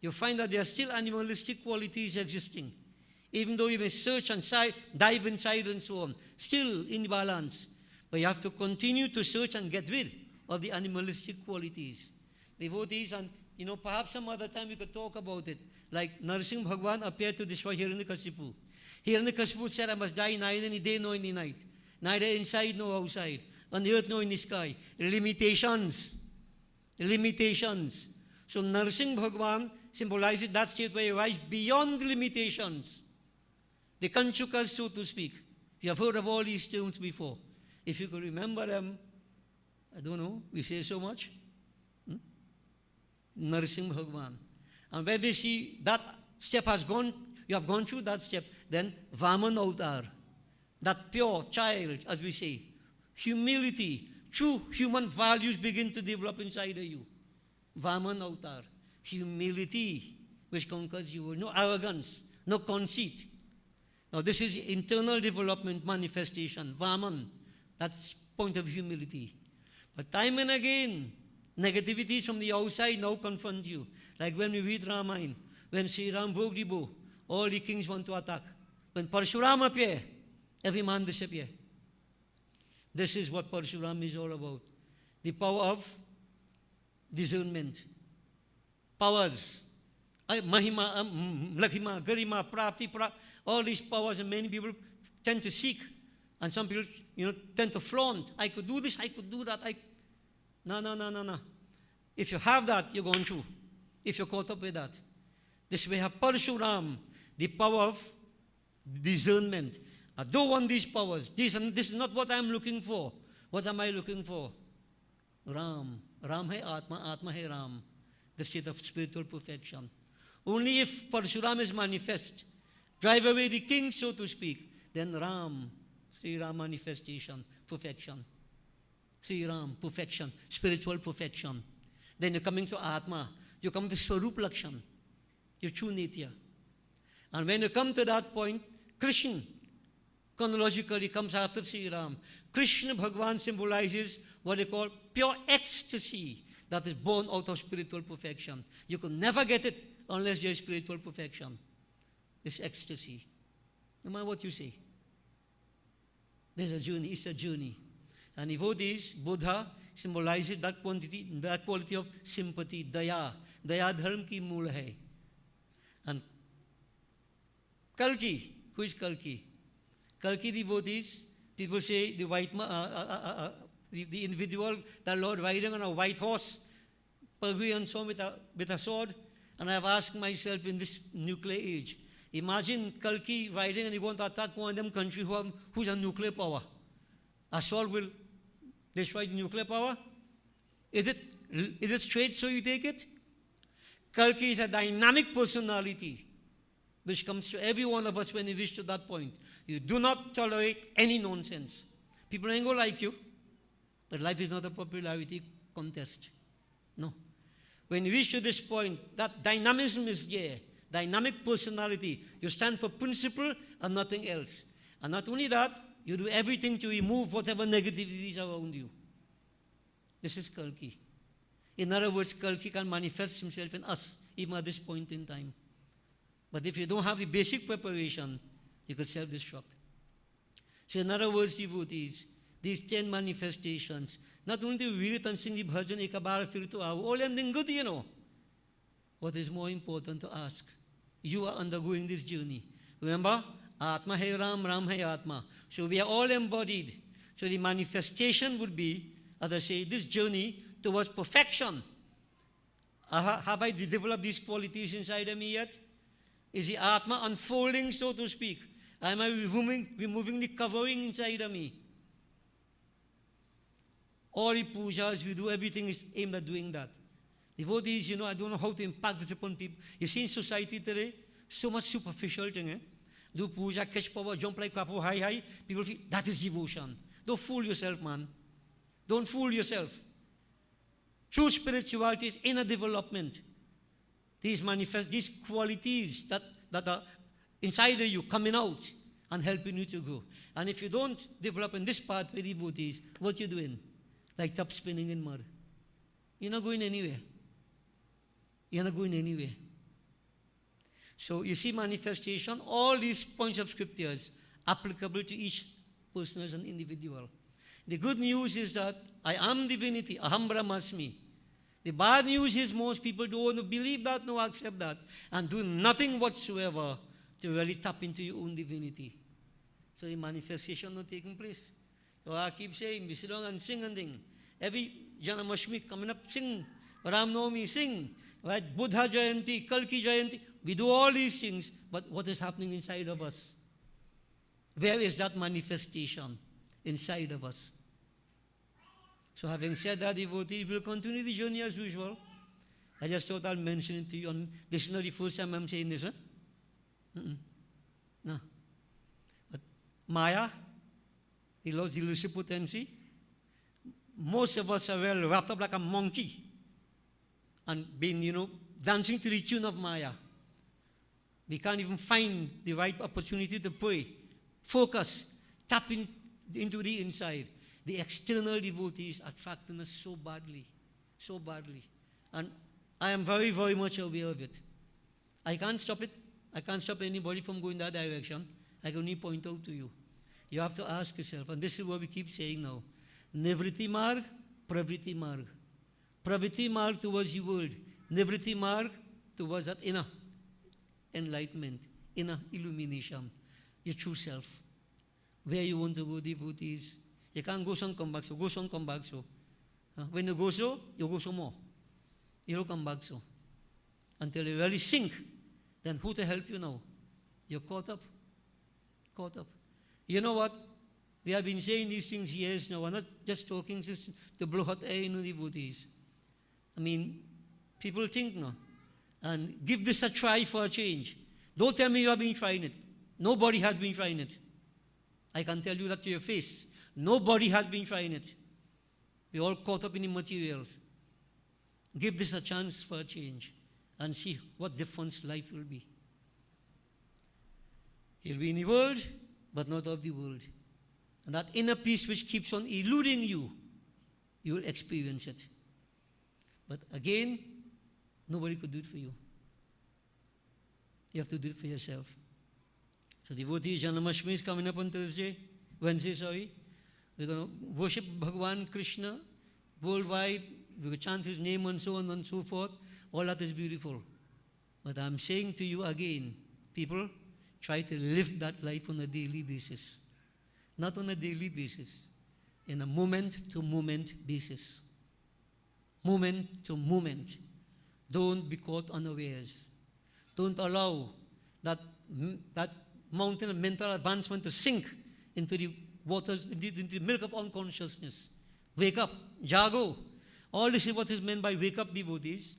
You find that there are still animalistic qualities existing. Even though you may search and dive inside and so on. Still in balance. But you have to continue to search and get rid of the animalistic qualities. Devotees, and perhaps some other time we could talk about it. Like Narsingh Bhagwan appeared to destroy Hiranyakashipu. Hiranyakashipu said, I must die neither in the day nor in the night. Neither inside nor outside. On the earth nor in the sky. Limitations. Limitations. So Narsingh Bhagwan symbolizes that state where you rise beyond the limitations. The Kanchukas, so to speak. You have heard of all these terms before. If you could remember them, I don't know, we say so much. Narsingh Bhagwan. And where they see that step has gone, you have gone through that step, then Vaman Avatar, that pure child, as we say, humility, true human values begin to develop inside of you. Vaman Avatar, humility, which conquers you, no arrogance, no conceit. Now this is internal development manifestation, Vaman, that's point of humility. But time and again, negativities from the outside now confront you. Like when we read Ramayana, When Sri Ram broke the bow, all the kings want to attack. When Parshuram appeared, every man disappeared. This is what Parshuram is all about. The power of discernment. Powers. Mahima, Lakhima, Garima, Prapti, all these powers, and many people tend to seek. And some people, tend to flaunt. I could do this, I could do that. No. If you have that, you're going through. If you're caught up with that. This way have Parshuram, the power of discernment. I don't want these powers. This is not what I'm looking for. What am I looking for? Ram. Ram hai Atma, Atma hai Ram. The state of spiritual perfection. Only if Parshuram is manifest, drive away the king, so to speak, then Ram, Sri Ram manifestation, perfection. Sri Ram, perfection, spiritual perfection. Then you're coming to Atma. You come to Swarup Lakshan, your true Nitya. And when you come to that point, Krishna chronologically comes after Sri Ram. Krishna Bhagavan symbolizes what they call pure ecstasy that is born out of spiritual perfection. You can never get it unless there is spiritual perfection. This ecstasy. No matter what you say. There's a journey, it's a journey. And devotees, Buddha symbolizes that quality of sympathy, daya. Daya dharma ki mool hai. And Kalki, who is Kalki? Kalki devotees, people say the white the individual, the Lord riding on a white horse, Pagui and so with a sword. And I have asked myself in this nuclear age, imagine Kalki riding and he want to attack one of them countries who's a nuclear power. A sword will destroy the nuclear power? Is it straight so you take it? Kalki is a dynamic personality which comes to every one of us when we reach to that point. You do not tolerate any nonsense. People ain't going to like you, but life is not a popularity contest. No. When you reach to this point, that dynamism is there. Dynamic personality. You stand for principle and nothing else. And not only that, you do everything to remove whatever negativities around you. This is Kalki. In other words, Kalki can manifest himself in us, even at this point in time. But if you don't have the basic preparation, you could self-destruct. So in other words, devotees, these 10 manifestations, not only to read it and sing the bhajan, ekabar firtu aavu, all them things good, you know. What is more important to ask? You are undergoing this journey. Remember, Atma hai Ram, Ram hai Atma. So we are all embodied. So the manifestation would be, as I say, this journey towards perfection. Have I developed these qualities inside of me yet? Is the Atma unfolding, so to speak? Am I removing the covering inside of me? All the pujas we do, everything is aimed at doing that. Devotees, I don't know how to impact this upon people. You see in society today, so much superficial thing, eh? Do puja, catch power, jump like kapu, high. People feel that is devotion. Don't fool yourself, man. Don't fool yourself. True spirituality is inner development. These qualities that are inside of you coming out and helping you to grow. And if you don't develop in this path with devotees, what you doing? Like top spinning in mud. You're not going anywhere. You're not going anywhere. So you see manifestation, all these points of scriptures applicable to each person as an individual. The good news is that I am divinity, aham brahmasmi. The bad news is most people don't want to believe that, no accept that, and do nothing whatsoever to really tap into your own divinity. So the manifestation not taking place. So I keep saying, we sit down and sing and thing. Every Janamashmi coming up, sing. Ram Navami, sing. Right? Buddha Jayanti, Kalki Jayanti. We do all these things, but what is happening inside of us? Where is that manifestation inside of us? So having said that, devotees will continue the journey as usual. I just thought I'll mention it to you. This is not the first time I'm saying this, huh? No. But Maya, the Lord's elusive potency, most of us are well wrapped up like a monkey and being, dancing to the tune of Maya. We can't even find the right opportunity to pray, focus, tap into the inside. The external devotees attracting us so badly. And I am very, very much aware of it. I can't stop it. I can't stop anybody from going that direction. I can only point out to you. You have to ask yourself, and this is what we keep saying now. Nivriti marg, pravriti marg. Pravriti marg towards the world. Nivriti marg towards that inner enlightenment, inner illumination, your true self. Where you want to go, devotees. You can't go some, come back so. Go some, come back so. When you go so, you go some more. You don't come back so. Until you really sink, then who to help you now? You're caught up. Caught up. You know what? We have been saying these things years now. We're not just talking just to blow hot air in the devotees. I mean, people think now. And give this a try for a change. Don't tell me you have been trying it. Nobody has been trying it. I can tell you that to your face. Nobody has been trying it. We're all caught up in the materials. Give this a chance for a change and see what difference life will be. You'll be in the world, but not of the world. And that inner peace which keeps on eluding you, you will experience it. But again, nobody could do it for you. You have to do it for yourself. So devotees, Janmashtami is coming up on Wednesday, sorry. We're going to worship Bhagavan Krishna worldwide. We're going to chant his name and so on and so forth. All that is beautiful. But I'm saying to you again, people, try to live that life on a daily basis. Not on a daily basis. In a moment-to-moment basis. Moment to moment. Don't be caught unawares. Don't allow that mountain of mental advancement to sink into the waters, into the milk of unconsciousness. Wake up. Jago. All this is what is meant by wake up, devotees.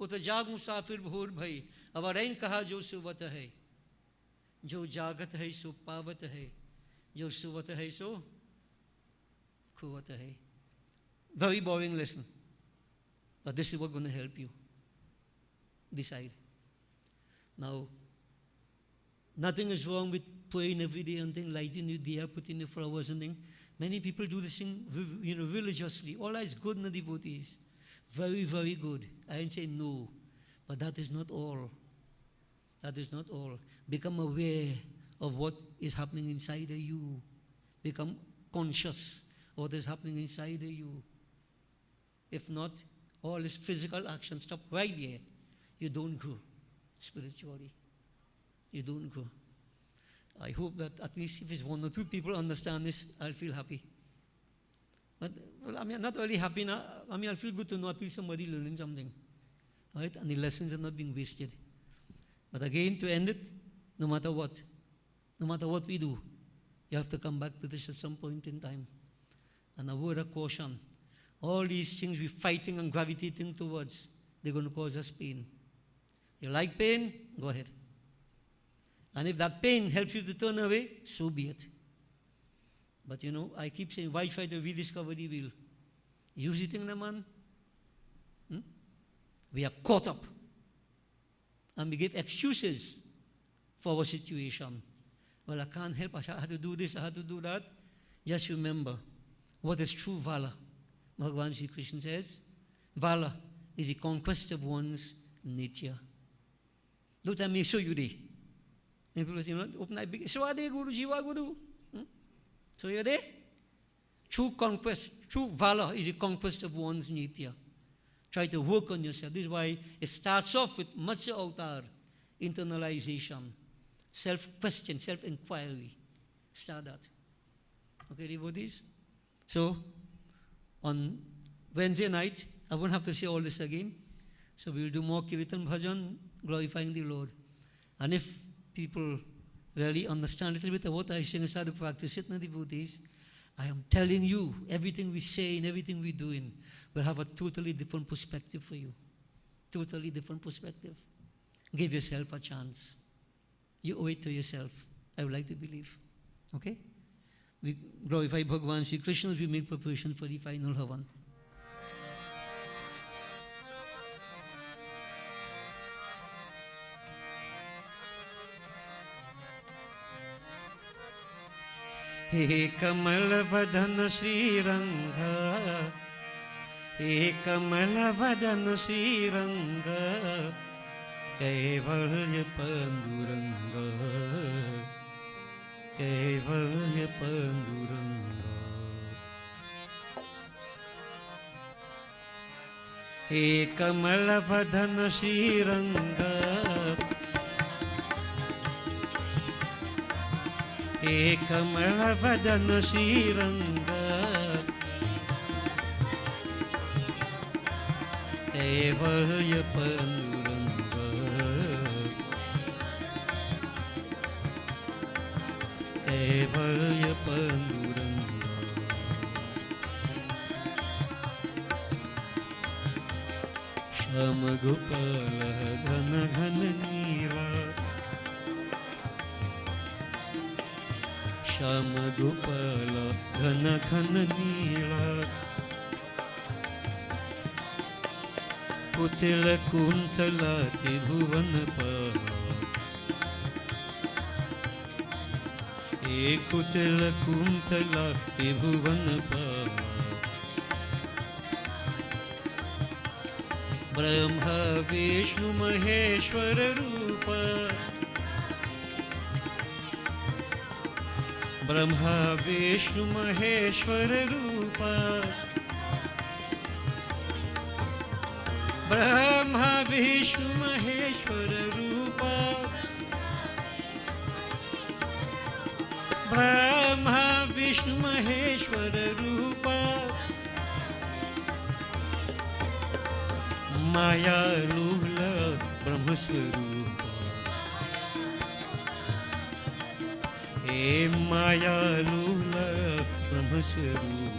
Uta jag musafir bhur bhai. Avarain kaha jo suvat hai. Jo jagat hai so pavat hai. Jo suvat hai so kuvat hai. Very boring lesson. But this is what's going to help you. Decide. Now, nothing is wrong with praying every day and thing, lighting your diya, putting the flowers and thing. Many people do this thing, religiously. All that is good in the devotees. Very, very good. I didn't say no. But that is not all. That is not all. Become aware of what is happening inside of you. Become conscious of what is happening inside of you. If not, all this physical action, stop right there. You don't grow spiritually. You don't grow. I hope that at least if it's one or two people understand this, I'll feel happy. But, well, I mean, I'm not really happy now. I mean, I'll feel good to know at least somebody learning something. Right? And the lessons are not being wasted. But again, to end it, no matter what we do, you have to come back to this at some point in time. And a word of caution. All these things we're fighting and gravitating towards, they're going to cause us pain. You like pain? Go ahead. And if that pain helps you to turn away, so be it. But you know, I keep saying, why try to rediscover the wheel? Use it in the man. We are caught up. And we give excuses for our situation. Well, I can't help, I had to do this, I had to do that. Just remember, what is true valor? Bhagavan Sri Krishna says, valor is the conquest of one's nature. Don't tell me, so you did. And people say, open eye big. So are they Guru, Jiva Guru? So you're there? True conquest, true valor is the conquest of one's nature. Try to work on yourself. This is why it starts off with Matsya Avatar, internalization, self-question, self-inquiry. Start that. Okay, devotees? So, on Wednesday night, I won't have to say all this again. So we will do more Kirtan Bhajan, glorifying the Lord. And if people really understand a little bit of what I sing and start to practice it, devotees, I am telling you, everything we say and everything we're doing will have a totally different perspective for you. Totally different perspective. Give yourself a chance. You owe it to yourself. I would like to believe. Okay? We glorify Bhagavan Sri Krishna as we make preparation for the final Havan. He Kamal Vadana Sri Ranga, He Kamal Vadana Sri Ranga, कैवल्य पांडुरंग, कैवल्य पांडुरंग। हे कमलवदन श्रीरंग, हे कमलवदन श्रीरंग, कैवल्य पांडुरंग, कैवल्य पांडुरंग। श्याम गोपाल घन घन नीला, श्याम गोपाल घन घन नीला, कुटिल कुंतला त्रिभुवन पाला, हे कुटिल कुंतला त्रिभुवन पाला। ब्रह्मा विष्णु महेश्वर रूप, ब्रह्मा विष्णु महेश्वर रूप, ब्रह्मा विष्णु महेश्वर रूप, ब्रह्मा विष्णु महेश्वर रूप। माया लूल ब्रह्मस्वरूप, हे माया लूल ब्रह्मस्वरूप।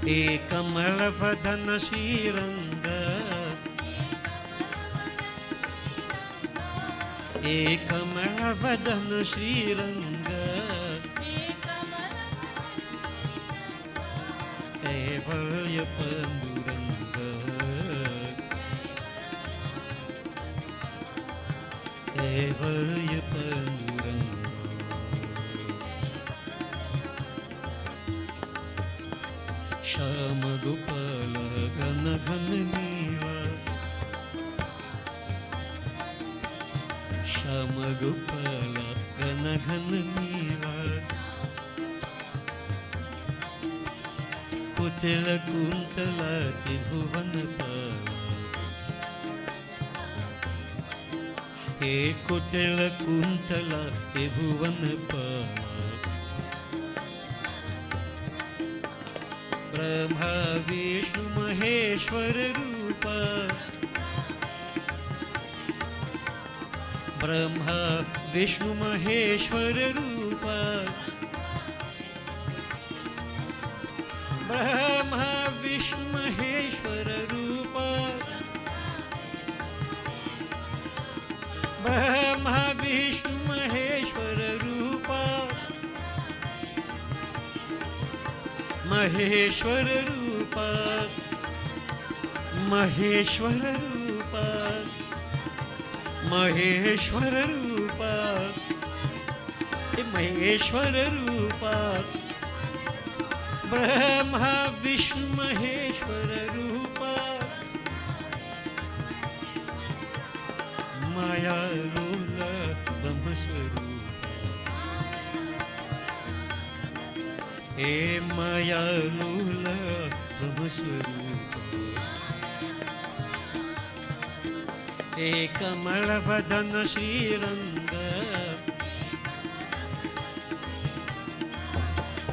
हे कमलवदन श्रीरंग, हे कमलवदन श्रीरंग, कैवल्य पांडुरंग, कैवल्य पांडुरंग। श्याम गोपाल घन घन नीला, श्याम गोपाल घन घन नीला, कुटिल कुंतला त्रिभुवन पाला, हे कुटिल कुंतला त्रिभुवन पाला। ब्रह्मा विष्णु महेश्वर रूप, ब्रह्मा विष्णु महेश्वर रूप, ब्रह्मा विष्णु महेश्वर रूप, ब्रह्मा विष्णु महेश्वर रूप। महेश्वर रूप, महेश्वर रूप, महेश्वर रूप, महेश्वर रूप। ब्रह्मा विष्णु महेश्वर रूप, माया लूल ब्रह्मस्वरूप, हे माया लूल ब्रह्मस्वरूप। हे कमलवदन श्रीरंग,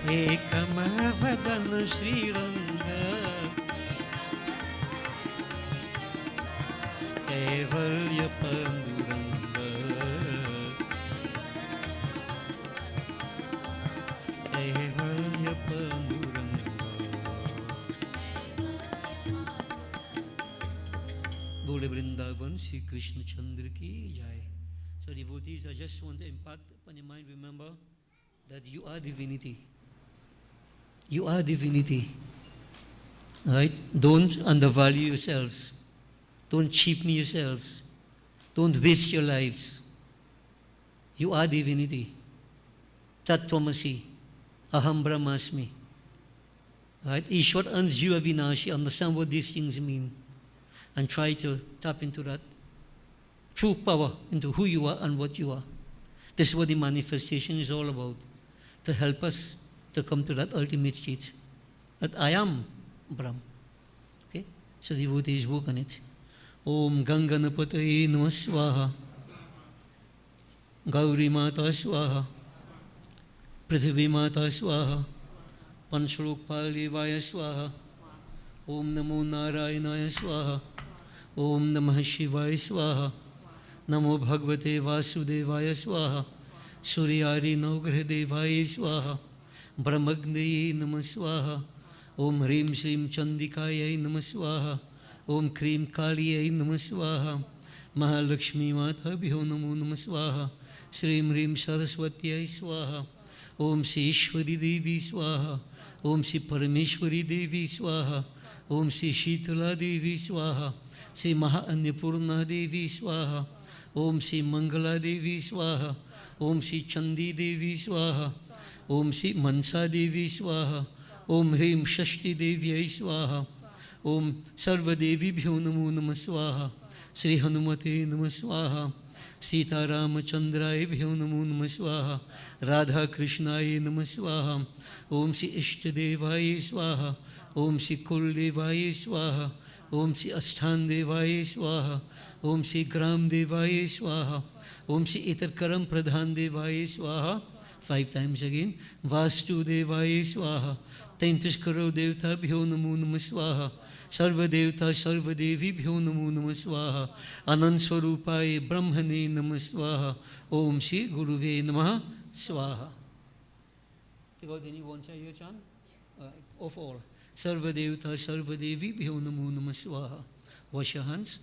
हे कमलवदन श्रीरंग, कैवल्य पांडुरंग, कैवल्य पांडुरंग। बोले वृंदावन श्री कृष्ण चंद्र की जय। So devotees, I just want to impact upon your mind, remember that you are divinity. You are divinity. Right? Don't undervalue yourselves. Don't cheapen yourselves. Don't waste your lives. You are divinity. Tattvamasi. Aham Brahmasmi. Right? Ishwar Ansjiva Vinashi. Understand what these things mean. and try to tap into that true power, into who you are and what you are. This is what the manifestation is all about, to help us to come to that ultimate state, that I am Brahm. Okay? So the devotees work on it. Om Ganganapataye Namah Swaha. Gauri Mata Swaha. Prithvi Mata Swaha. Panchalok Palivaya Swaha. Om Namo Narayanaya Swaha. Om Namah Shivaya Swaha. Namo Bhagavate Vasudevaya Swaha. Suryari Navgrah Devaya Swaha. Brahmagnaye Namah Swaha. Om Hrim Shrim Chandikaya Namah Swaha. Om Krim Kaliyai Namah Swaha. Mahalakshmi Mata Bhyo Namo Namah Swaha. Shrim Hrim Saraswatyai Swaha. Om Shri Ishwari Devi Swaha. Om Shri Parameshwari Devi Swaha. Om Shri Shitala Devi Swaha. Shri Mahanyapurna Devi Swaha. Om Shri Mangala Devi Swaha. Om Shri Chandi Devi Swaha. Om Shri Mansa Devi Swaha. Om Hrim Shashti Devyai Swaha. Om Sarva Devi Bhyo Namo Namah Swaha. Shri Hanumate Namah Swaha. Sita Ramachandrai Bhyo Namo Namah Swaha. Radha Krishnai Namah Swaha. Om Shri Ishtadevai Swaha. Om Shri Kuldevai Swaha. Om Shri Asthan Devai Swaha. Om Shri Gram Devai Swaha. Om Shri Itarkaram Pradhan Devai Swaha. 5 times again. Vastu Devai Swaha. 33 crore Devta Bhyo Namo Namah Swaha. Sarva Devta Sarva Devi Bhyo Namo Namah Swaha. Anand Swarupai Brahmane Namah Swaha. Om Shri Guruve Namah Swaha. You got anyone say your chant? Of all. Sarva Devta Sarva Devi Bhyo Namo Namah Swaha. Wash your hands.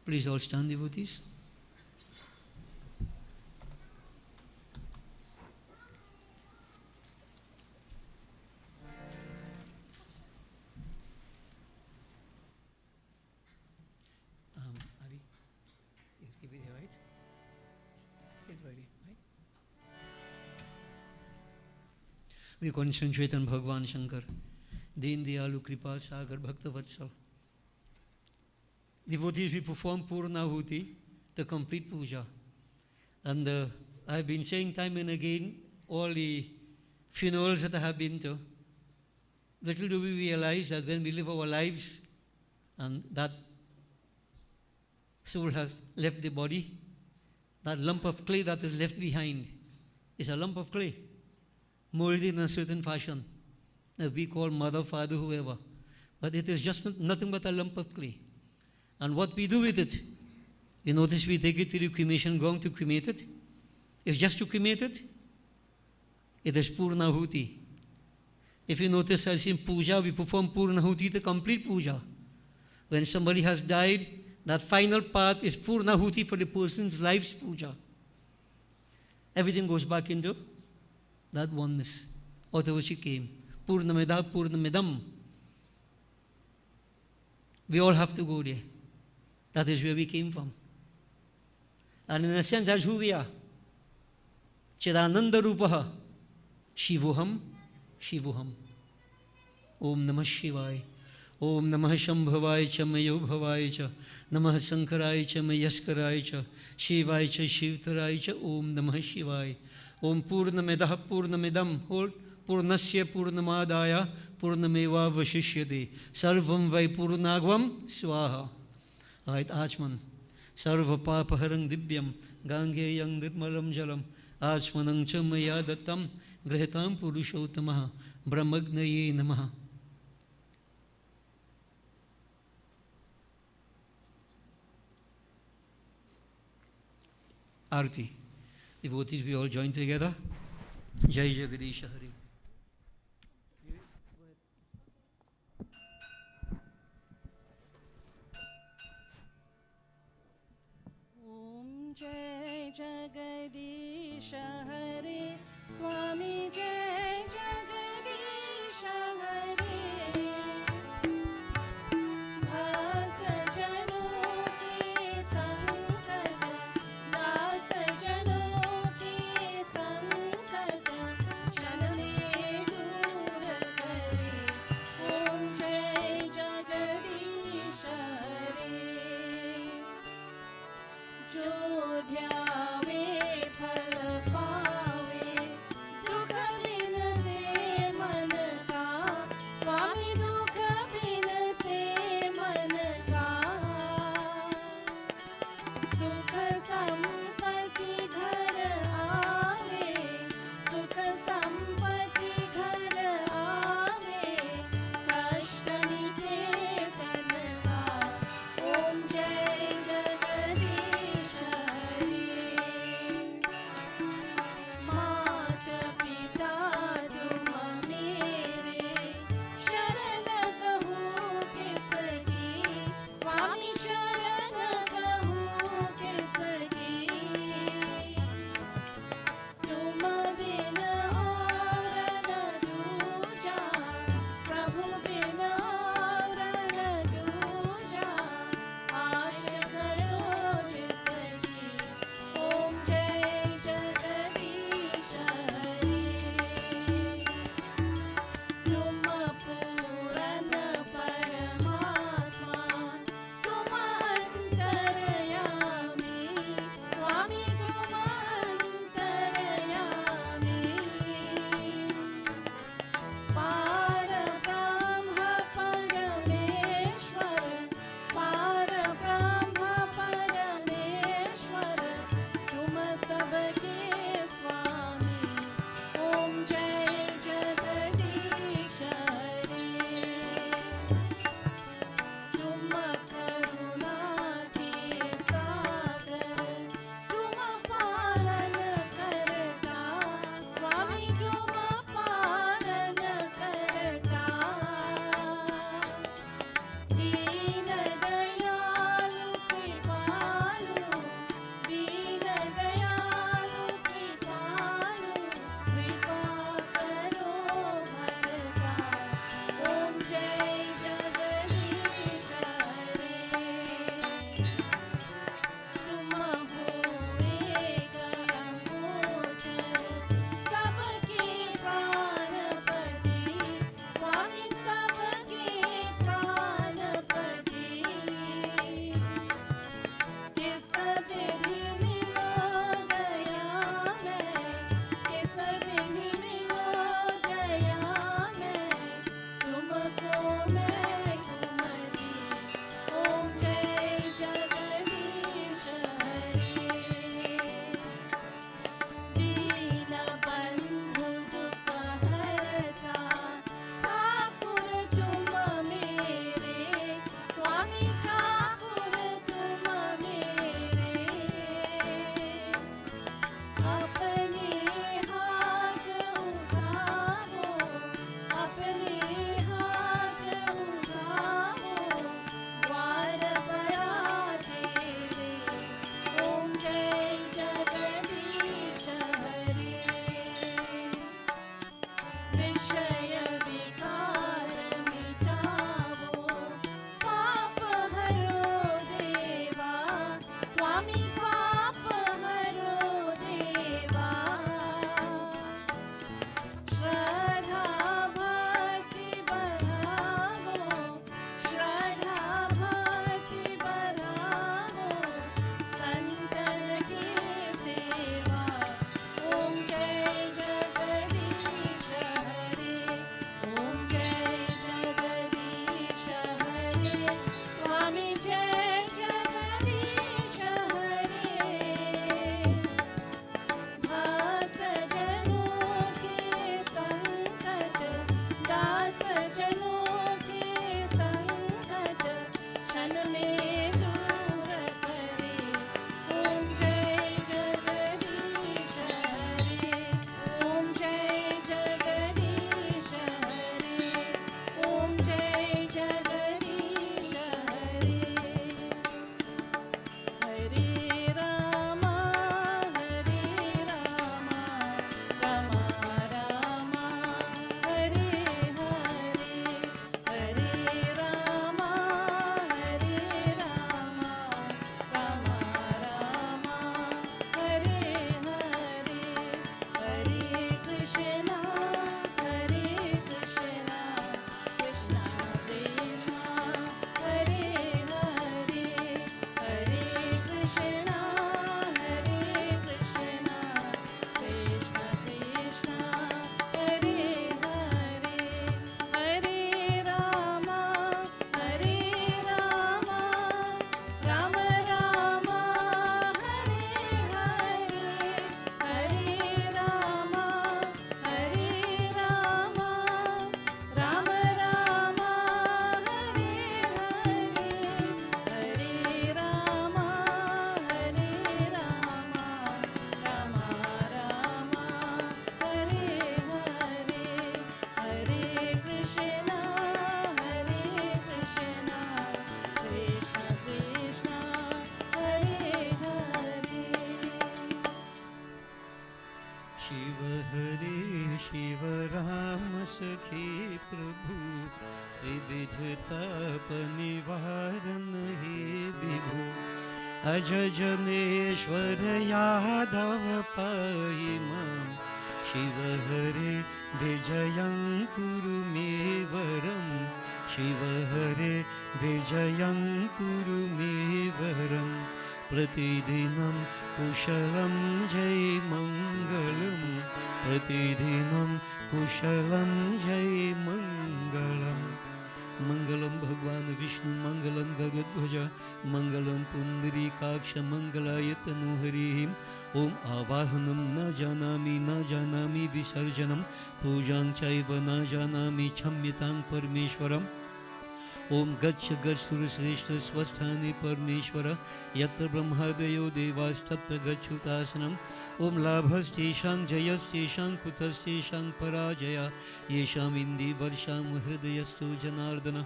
Please all stand, devotees. Ari, yes, give it here, right? Get ready, right? We concentrate on Bhagwan Shankar, Deen Dayalu Kripa Sagar Bhakta Vatsal. Devotees, we perform Purnahuti, the complete puja. And I've been saying time and again, all the funerals that I have been to, little do we realize that when we live our lives and that soul has left the body, that lump of clay that is left behind is a lump of clay, molded in a certain fashion that we call mother, father, whoever. But it is just nothing but a lump of clay. And what we do with it, you notice we take it to the cremation ground to cremate it. It's just to cremate it. It is Purnahuti. If you notice, as in puja, we perform Purnahuti, the complete puja. When somebody has died, that final part is Purnahuti for the person's life's puja. Everything goes back into that oneness, out of which it came. Purnameda, Purnamedam. We all have to go there. That is where we came from. And in a sense, that's who we are. Chidananda Rupaha. Shivoham, Shivoham. Om Namah Shivaya. Om Namah Shambhavaya cha Mayo Bhavaya cha. Namah Sankaraya cha Mayaskaraya cha. Shivaya cha Shivtaraya cha. Om Namah Shivaya. Om Purnamedah Purnamedam. Hold. Purnasya Purnamadaya Purnameva Vashishyade. Sarvam Vai Purnagvam Swaha. All right, Achman. Sarva Papaharang Dibyam. Gangeyang Nirmalam Jalam. Achmanang Chamaya Dattam. Grahitam Purushottamaha. Brahmagnaye Namaha. Arti. Devotees, we all join together. Jai Jagadish Hari. Om Jai Jagadish Hari. Swami Jai Jagadish Hari. Jana विविध ताप निवारण हे विभो अज जनेश्वर यादव पाहि मां शिव हरे विजयं कुरु मे वरं शिव हरे विजयं कुरु मे वरं प्रतिदिनं कुशलं जय मङ्गलं प्रतिदिनं कुशलं जय मङ्गलम् मंगलम भगवान विष्णु मंगलम गरुड़ध्वज मंगलम पुंडरीकाक्ष मंगलाय तनोहरि ओम आवाहनम न जानामि विसर्जनम पूजां चैव न जानामि क्षम्यतां परमेश्वरम् ओम गच्छ सुरश्रेष्ठ स्वस्थाने परमेश्वर यत्र ब्रह्मादयो देवास्तत्र गच्छुतासनम् ओम लाभस्तेषां जयस्तेषां कुतस्तेषां पराजया येषाम् इन्दि वर्षां हृदयस्थो जनार्दन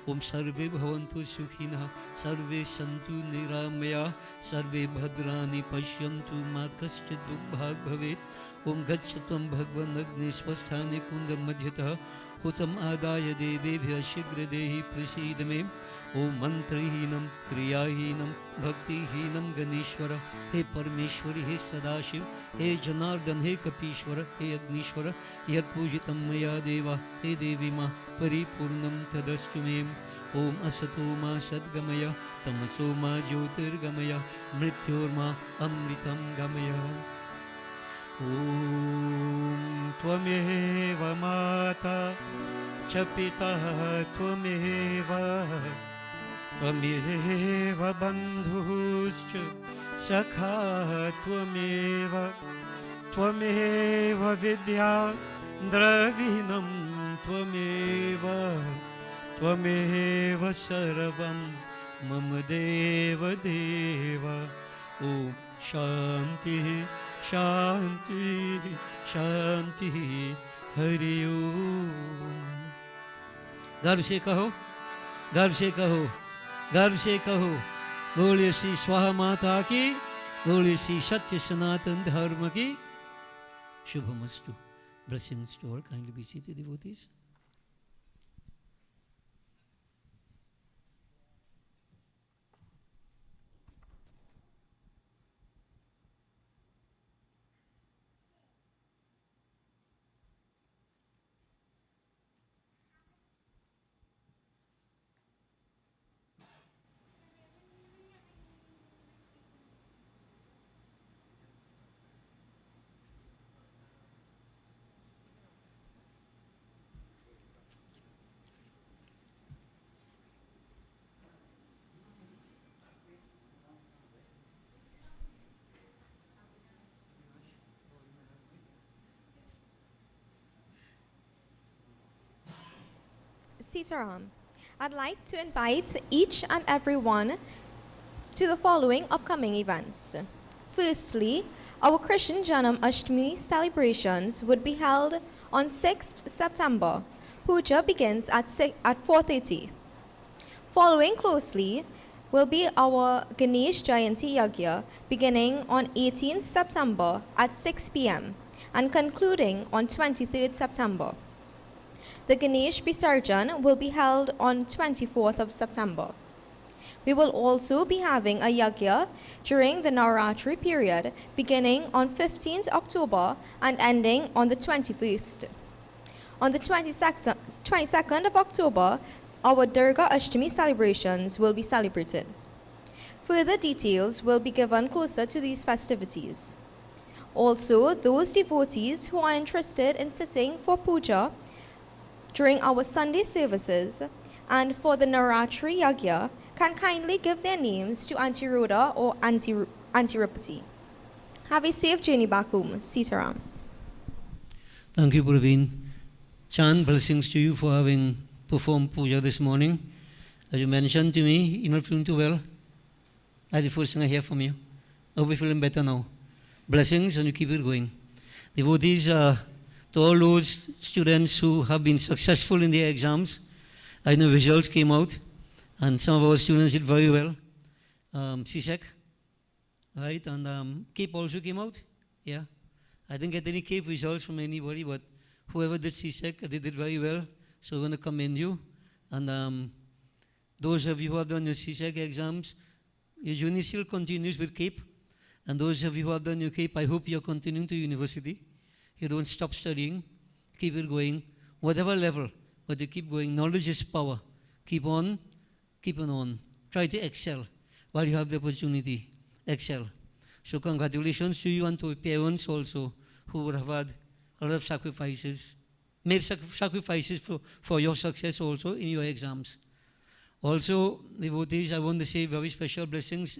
ओम सर्वे भवन्तु सुखिनः सर्वे सन्तु निरामया सर्वे भद्राणि पश्यन्तु मा कश्चित् दुःखभाग् भवेत् ओम गच्छ त्वं भगवन् अग्ने स्वस्थाने कुण्डं मध्यतः हुतम् आदाय देवेभ्यः शीघ्र देहि प्रसीद मे ओम मंत्रहीनं क्रियाहीनं भक्तिहीनं गणेश्वर हे परमेश्वरी हे सदाशिव हे जनार्दन हे कपीश्वर हे अग्नीश्वर यत्पूजितं मया देवा हे देवी मा परिपूर्णं तदस्तु मे ओम असतो मा सद्गमय तमसो मा ज्योतिर्गमय मृत्योर्मा अमृतं गमय ओम त्वमेव माता च पिता त्वमेव त्वमेव बन्धुश्च सखा त्वमेव त्वमेव विद्या द्रविणं त्वमेव त्वमेव सर्वं मम देव देव ॐ शान्तिः शान्तिः शान्तिः हरि ओम। गर्व से कहो, गर्व से कहो, गर्व से कहो, बोलिए श्री स्वाहा माता की, बोलिए श्री सत्य सनातन धर्म की शुभमस्तु। Blessings to all. Kindly be seated, devotees. Sitaram, I'd like to invite each and every one to the following upcoming events. Firstly, our Christian Janam Ashtami celebrations would be held on 6th September. Puja begins at 4:30. Following closely will be our Ganesh Jayanti Yagya beginning on 18th September at 6 p.m. and concluding on 23rd September. The Ganesh Visarjan will be held on 24th of September. We will also be having a Yagya during the Navaratri period beginning on 15th October and ending on the 21st. On the 22nd of October, our Durga Ashtami celebrations will be celebrated. Further details will be given closer to these festivities. Also, those devotees who are interested in sitting for puja during our Sunday services and for the Navaratri Yagya can kindly give their names to Auntie Rhoda or Auntie Rupati. Have a safe journey back home. Sitaram. Thank you, Praveen. Chan, blessings to you for having performed puja this morning. As you mentioned to me, you're not feeling too well. That's the first thing I hear from you. I hope you're feeling better now. Blessings, and you keep it going. Devotees, to all those students who have been successful in their exams, I know results came out, and some of our students did very well. CSEC, right, and CAPE also came out. Yeah, I didn't get any CAPE results from anybody, but whoever did CSEC, they did very well. So we're going to commend you. And those of you who have done your CSEC exams, your journey still continues with CAPE. And those of you who have done your CAPE, I hope you're continuing to university. You don't stop studying. Keep it going, whatever level, but you keep going. Knowledge is power. Keep on, keep on. Try to excel while you have the opportunity. Excel. So congratulations to you and to parents also who would have had a lot of sacrifices, made sacrifices for your success also in your exams. Also, devotees, I want to say very special blessings.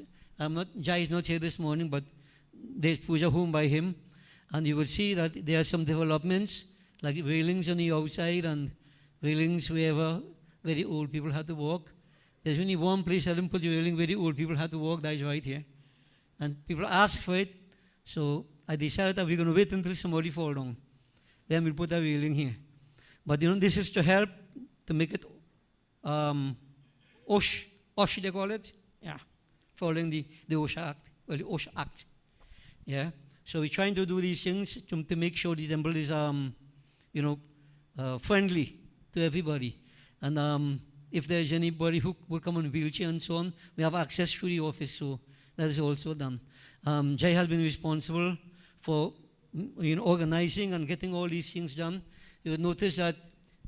Jai is not here this morning, but there's puja home by him. And you will see that there are some developments, like railings on the outside and railings wherever very old people had to walk. There's only one place I didn't put the railing where the old people had to walk, that is right here. And people ask for it, so I decided that we're going to wait until somebody falls down. Then we'll put a railing here. But this is to help to make it OSH they call it? Yeah, following the OSHA Act, well, the OSHA Act. Yeah, so we're trying to do these things to make sure the temple is, friendly to everybody. And if there's anybody who will come on wheelchair and so on, we have access to the office, so that is also done. Jai has been responsible for organizing and getting all these things done. You would notice that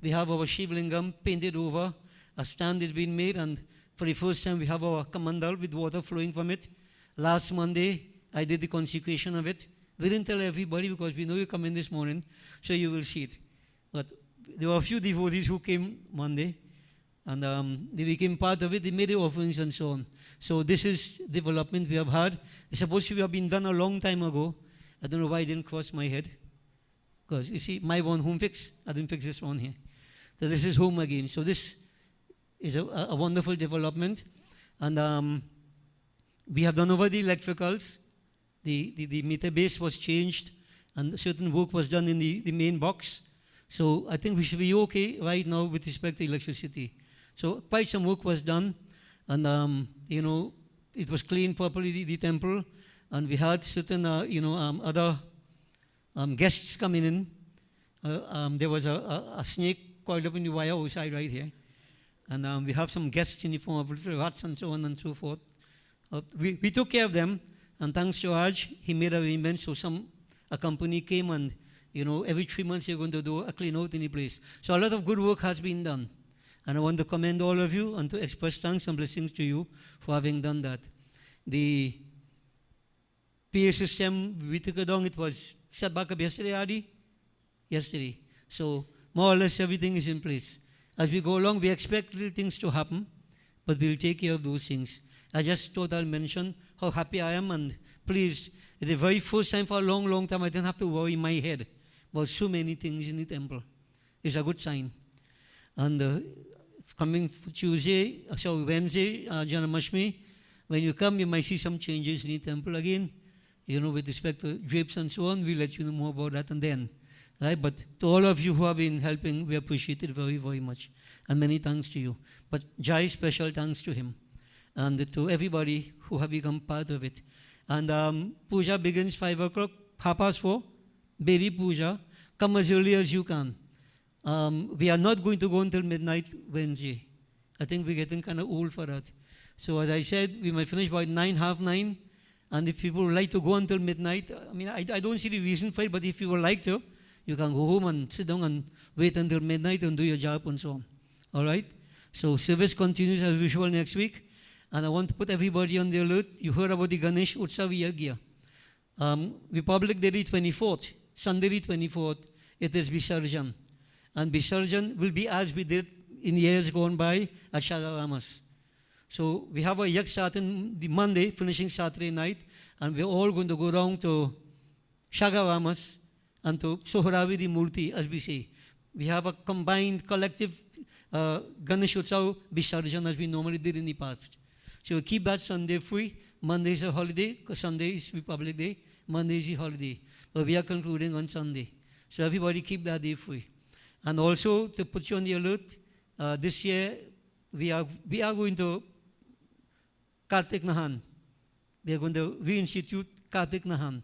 we have our Shiv Lingam painted over, a stand is being made, and for the first time we have our Kamandal with water flowing from it. Last Monday, I did the consecration of it. We didn't tell everybody because we know you come in this morning, so you will see it. But there were a few devotees who came Monday, and they became part of it. They made the offerings and so on. So this is development we have had. It's supposed to have been done a long time ago. I don't know why it didn't cross my head. Because you see, my one home fix, I didn't fix this one here. So this is home again. So this is a wonderful development. And we have done over the electricals. The meter base was changed, and certain work was done in the main box. So I think we should be okay right now with respect to electricity. So quite some work was done, and it was cleaned properly, the temple, and we had certain other guests coming in. There was a snake coiled up in the wire outside right here, and we have some guests in the form of little rats and so on and so forth. We took care of them, and thanks to Raj, he made arrangements. So a company came, and every 3 months you're going to do a clean out in the place. So a lot of good work has been done. And I want to commend all of you and to express thanks and blessings to you for having done that. The PA system, we took it down, it was set back up yesterday, Adi? Yesterday. So more or less everything is in place. As we go along, we expect little things to happen, but we'll take care of those things. I just thought I'll mention how happy I am and pleased. It's the very first time for a long, long time I didn't have to worry in my head about so many things in the temple. It's a good sign. And coming Wednesday, Janamashmi, when you come, you might see some changes in the temple again, with respect to drapes and so on. We'll let you know more about that and then. Right? But to all of you who have been helping, we appreciate it very, very much. And many thanks to you. But Jai, special thanks to him. And to everybody who have become part of it. And puja begins 5 o'clock, 4:30, Beri puja. Come as early as you can. We are not going to go until midnight Wednesday. I think we're getting kind of old for that. So as I said, we might finish by 9, half 9. And if people would like to go until midnight, I don't see the reason for it, but if you would like to, you can go home and sit down and wait until midnight and do your job and so on. All right? So service continues as usual next week. And I want to put everybody on the alert. You heard about the Ganesh Utsav Yagya. Republic Day 24th, Sunday 24th, it is Visarjan. And Visarjan will be as we did in years gone by at Shagaramas. So we have a yak starting the Monday, finishing Saturday night, and we're all going to go down to Shagaramas and to Sohravi the Murti, as we say. We have a combined collective Ganesh Utsav Visarjan as we normally did in the past. So we keep that Sunday free. Monday is a holiday, because Sunday is Republic Day. Monday is a holiday. But we are concluding on Sunday. So everybody keep that day free. And also, to put you on the alert, this year we are going to Kartik Nahan. We are going to reinstitute Kartik Nahan.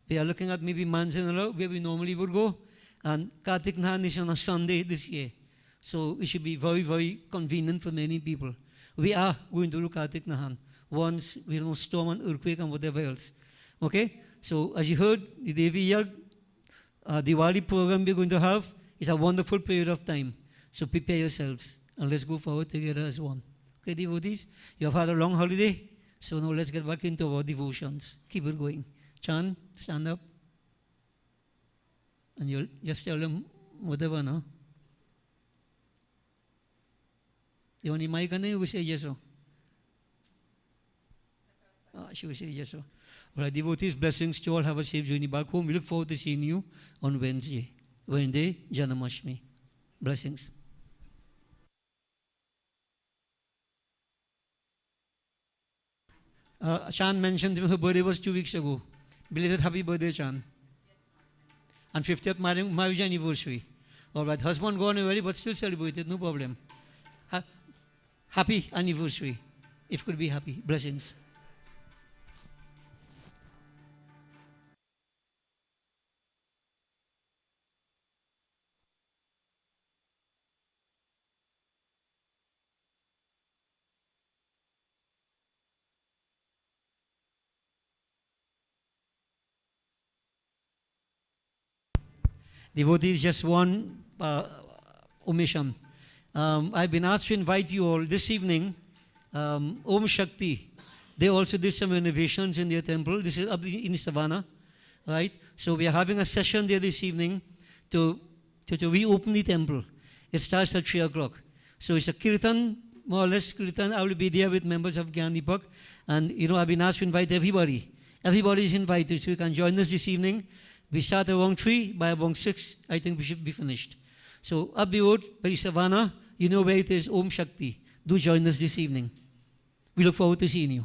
We are looking at maybe Manzanala, where we normally would go. And Kartik Nahan is on a Sunday this year. So it should be very, very convenient for many people. We are going to Kartik Nahan once we don't storm and earthquake and whatever else. Okay? So as you heard, the Devi Yag Diwali program we're going to have is a wonderful period of time. So prepare yourselves and let's go forward together as one. Okay, devotees? You have had a long holiday, so now let's get back into our devotions. Keep it going. Chan, stand up. And you'll just tell them whatever, no? You want the mic on you will say yes or? She will say yes or. All right, devotees, blessings to all. Have a safe journey back home. We look forward to seeing you on Wednesday, Janamashmi. Blessings. Chan mentioned her birthday was 2 weeks ago. Belated happy birthday, Chan. And 50th marriage anniversary. All right, husband gone already, but still celebrated, no problem. Happy anniversary, if could be happy. Blessings. Devotees, just one omission. I've been asked to invite you all this evening. Om Shakti, they also did some renovations in their temple. This is up in Savannah, right? So we are having a session there this evening to reopen the temple. It starts at 3 o'clock. So it's a kirtan, more or less kirtan. I will be there with members of Gyan Deepak. And, you know, I've been asked to invite everybody. Everybody is invited, so you can join us this evening. We start around 3, by around 6, I think we should be finished. So, up the road, by Savannah, you know where it is, Om Shakti. Do join us this evening. We look forward to seeing you.